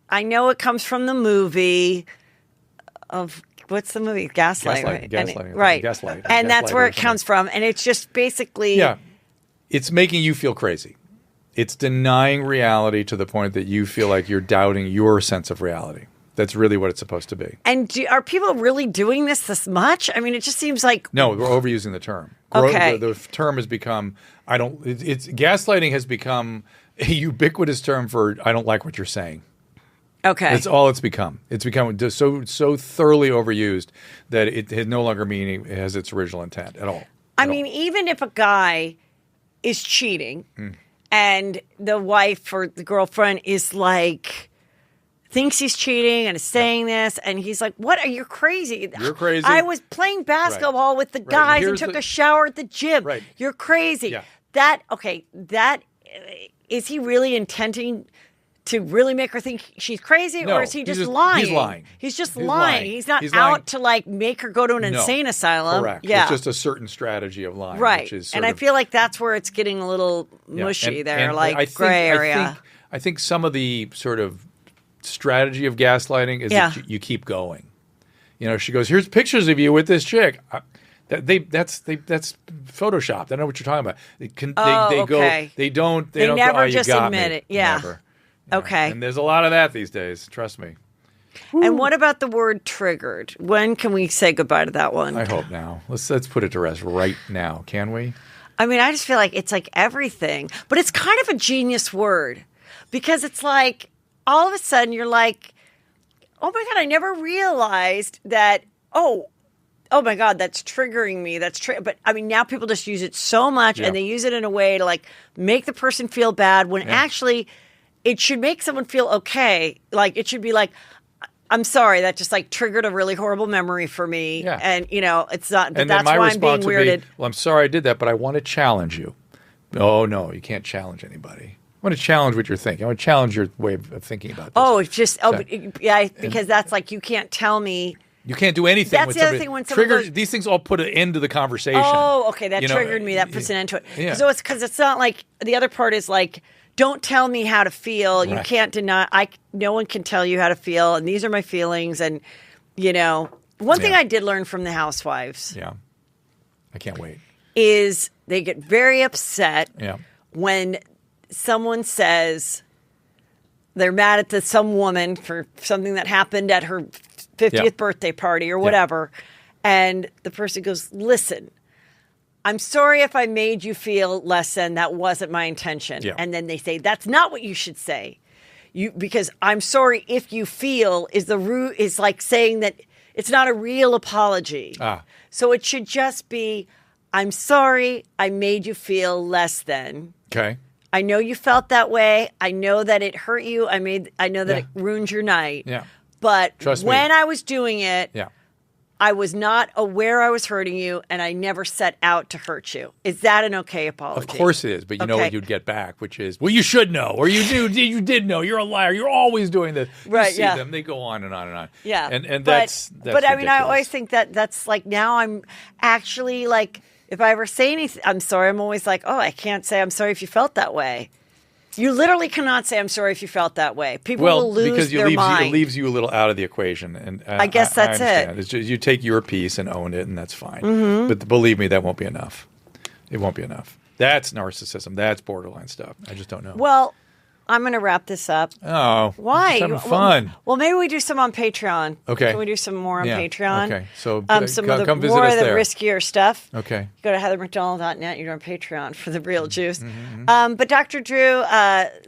I know it comes from the movie of what's the movie? Gaslighting. Right?
Gaslighting.
Right.
Gaslight.
And that's
Gaslighter
where
or
it comes from. And it's just basically.
Yeah. It's making you feel crazy. It's denying reality to the point that you feel like you're doubting your sense of reality. That's really what it's supposed to be.
And are people really doing this much? I mean, it just seems like
No, we're overusing the term.
Okay.
The term has become it's gaslighting has become a ubiquitous term for I don't like what you're saying.
okay.
That's all it's become. It's become just so thoroughly overused that it has no longer meaning it has its original intent at all.
I mean, even if a guy is cheating and the wife or the girlfriend is like thinks he's cheating and is saying this, and he's like, "What? Are you crazy?
You're crazy.
I was playing basketball with the
Right.
guys and
Here's
took
the-
a shower at the gym.
Right.
You're crazy."
Yeah.
That is he really intending to really make her think she's crazy,
No,
or is he
he's
just
just-
lying?
he's lying.
He's just
He's
lying.
lying.
He's not
He's
out
lying.
to like make her go to an
No.
insane asylum.
Correct.
Yeah.
It's just a certain strategy of lying.
Right.
Which is
And
sort
I
of-
feel like that's where it's getting a little
Yeah.
mushy
And-
there,
and
like
I think-
gray area.
I think some of the sort of strategy of gaslighting is
Yeah.
that you keep going. You know, she goes, "Here's pictures of you with this chick." That's Photoshopped. I don't know what you're talking about. They
okay.
They don't
They
go,
never
"Oh, you
just
got
admit
me."
it. Yeah.
Never. Yeah.
Okay.
And there's a lot of that these days. Trust me.
And what about the word triggered? When can we say goodbye to that one?
I hope now. Let's put it to rest right now. Can we?
I mean, I just feel like it's like everything, but it's kind of a genius word because it's like all of a sudden you're like, oh my God, I never realized that, oh my God, that's triggering me. But I mean, now people just use it so much
Yeah.
and they use it in a way to like make the person feel bad when actually it should make someone feel okay. Like it should be like, I'm sorry, that just like triggered a really horrible memory for me.
Yeah.
And it's not, but
And
that's
then my
why I'm being
response would
weirded.
be, "Well, I'm sorry I did that, but I want to challenge you." Oh no, you can't challenge anybody. I want to challenge what you're thinking. I want to challenge your way of thinking about this.
Oh, it's just
So-
yeah, because that's like you can't tell me.
You can't do anything.
That's
with
the other
somebody.
thing when someone
Trigger,
goes-
these things all put an end to the conversation.
Oh, okay, that
You know,
triggered me. That puts an end to it.
yeah.
So it's because it's not like the other part is like, don't tell me how to feel. You
Right.
can't deny. No one can tell you how to feel, and these are my feelings. And one thing
Yeah.
I did learn from the Housewives
Yeah, I can't wait.
is they get very upset
Yeah,
when someone says they're mad at some woman for something that happened at her 50th
Yeah.
birthday party or whatever. And the person goes, "Listen, I'm sorry if I made you feel less than. That wasn't my intention."
Yeah.
And then they say, "That's not what you should say. Because I'm sorry if you feel is like saying that it's not a real apology. So it should just be, I'm sorry I made you feel less than.
okay.
I know you felt that way. I know that it hurt you. I know that
Yeah.
it ruined your night.
Yeah.
But
Trust me.
when I was doing it,
Yeah.
I was not aware I was hurting you, and I never set out to hurt you. Is that an okay apology?
Of course it is, but you know
Okay.
what you'd get back, which is, "Well, you should know, or you did know. You're a liar. You're always doing this." You
Right,
see
yeah.
them; they go on and on and on.
Yeah.
and
But
that's
I mean, I
ridiculous.
always think that's like now I'm actually like, if I ever say anything, I'm sorry, I'm always like, oh, I can't say I'm sorry if you felt that way. You literally cannot say, I'm sorry if you felt that way. People
Well,
will lose
because
their mind.
it leaves you a little out of the equation, and
I guess that's
I understand.
it.
It's just, you take your piece and own it, and that's fine. But believe me, that won't be enough. It won't be enough. That's narcissism. That's borderline stuff. I just don't know.
Well, I'm going to wrap this up.
Oh,
Why?
Just having fun.
Well, maybe we do some on Patreon.
Okay.
Can we do some more on
Yeah.
Patreon?
Okay. So
some
come
of the
visit
more
us
of the
there.
riskier stuff.
Okay.
You go to heathermcdonald.net. You're on Patreon for the real juice.
Mm-hmm.
But Dr. Drew,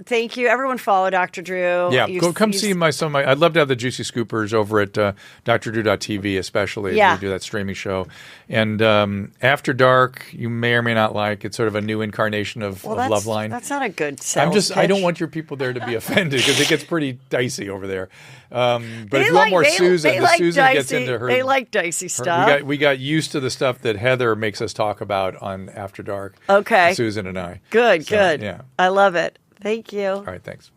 thank you. Everyone follow Dr. Drew.
Yeah, come see some of my. I'd love to have the Juicy Scoopers over at drdrew.tv, especially as
Yeah.
we do that streaming show. And After Dark, you may or may not like. It's sort of a new incarnation of Loveline.
That's not a good sales pitch.
I don't want your people there to be offended because it gets pretty dicey over there. But
They
if you
like-
want more
they-
Susan,
they
the
like
Susan gets
dicey-
into her.
They like dicey stuff.
We got used to the stuff that Heather makes us talk about on After Dark.
Okay.
Susan and I.
Good,
So,
good.
Yeah.
I love it. Thank you.
All right. Thanks.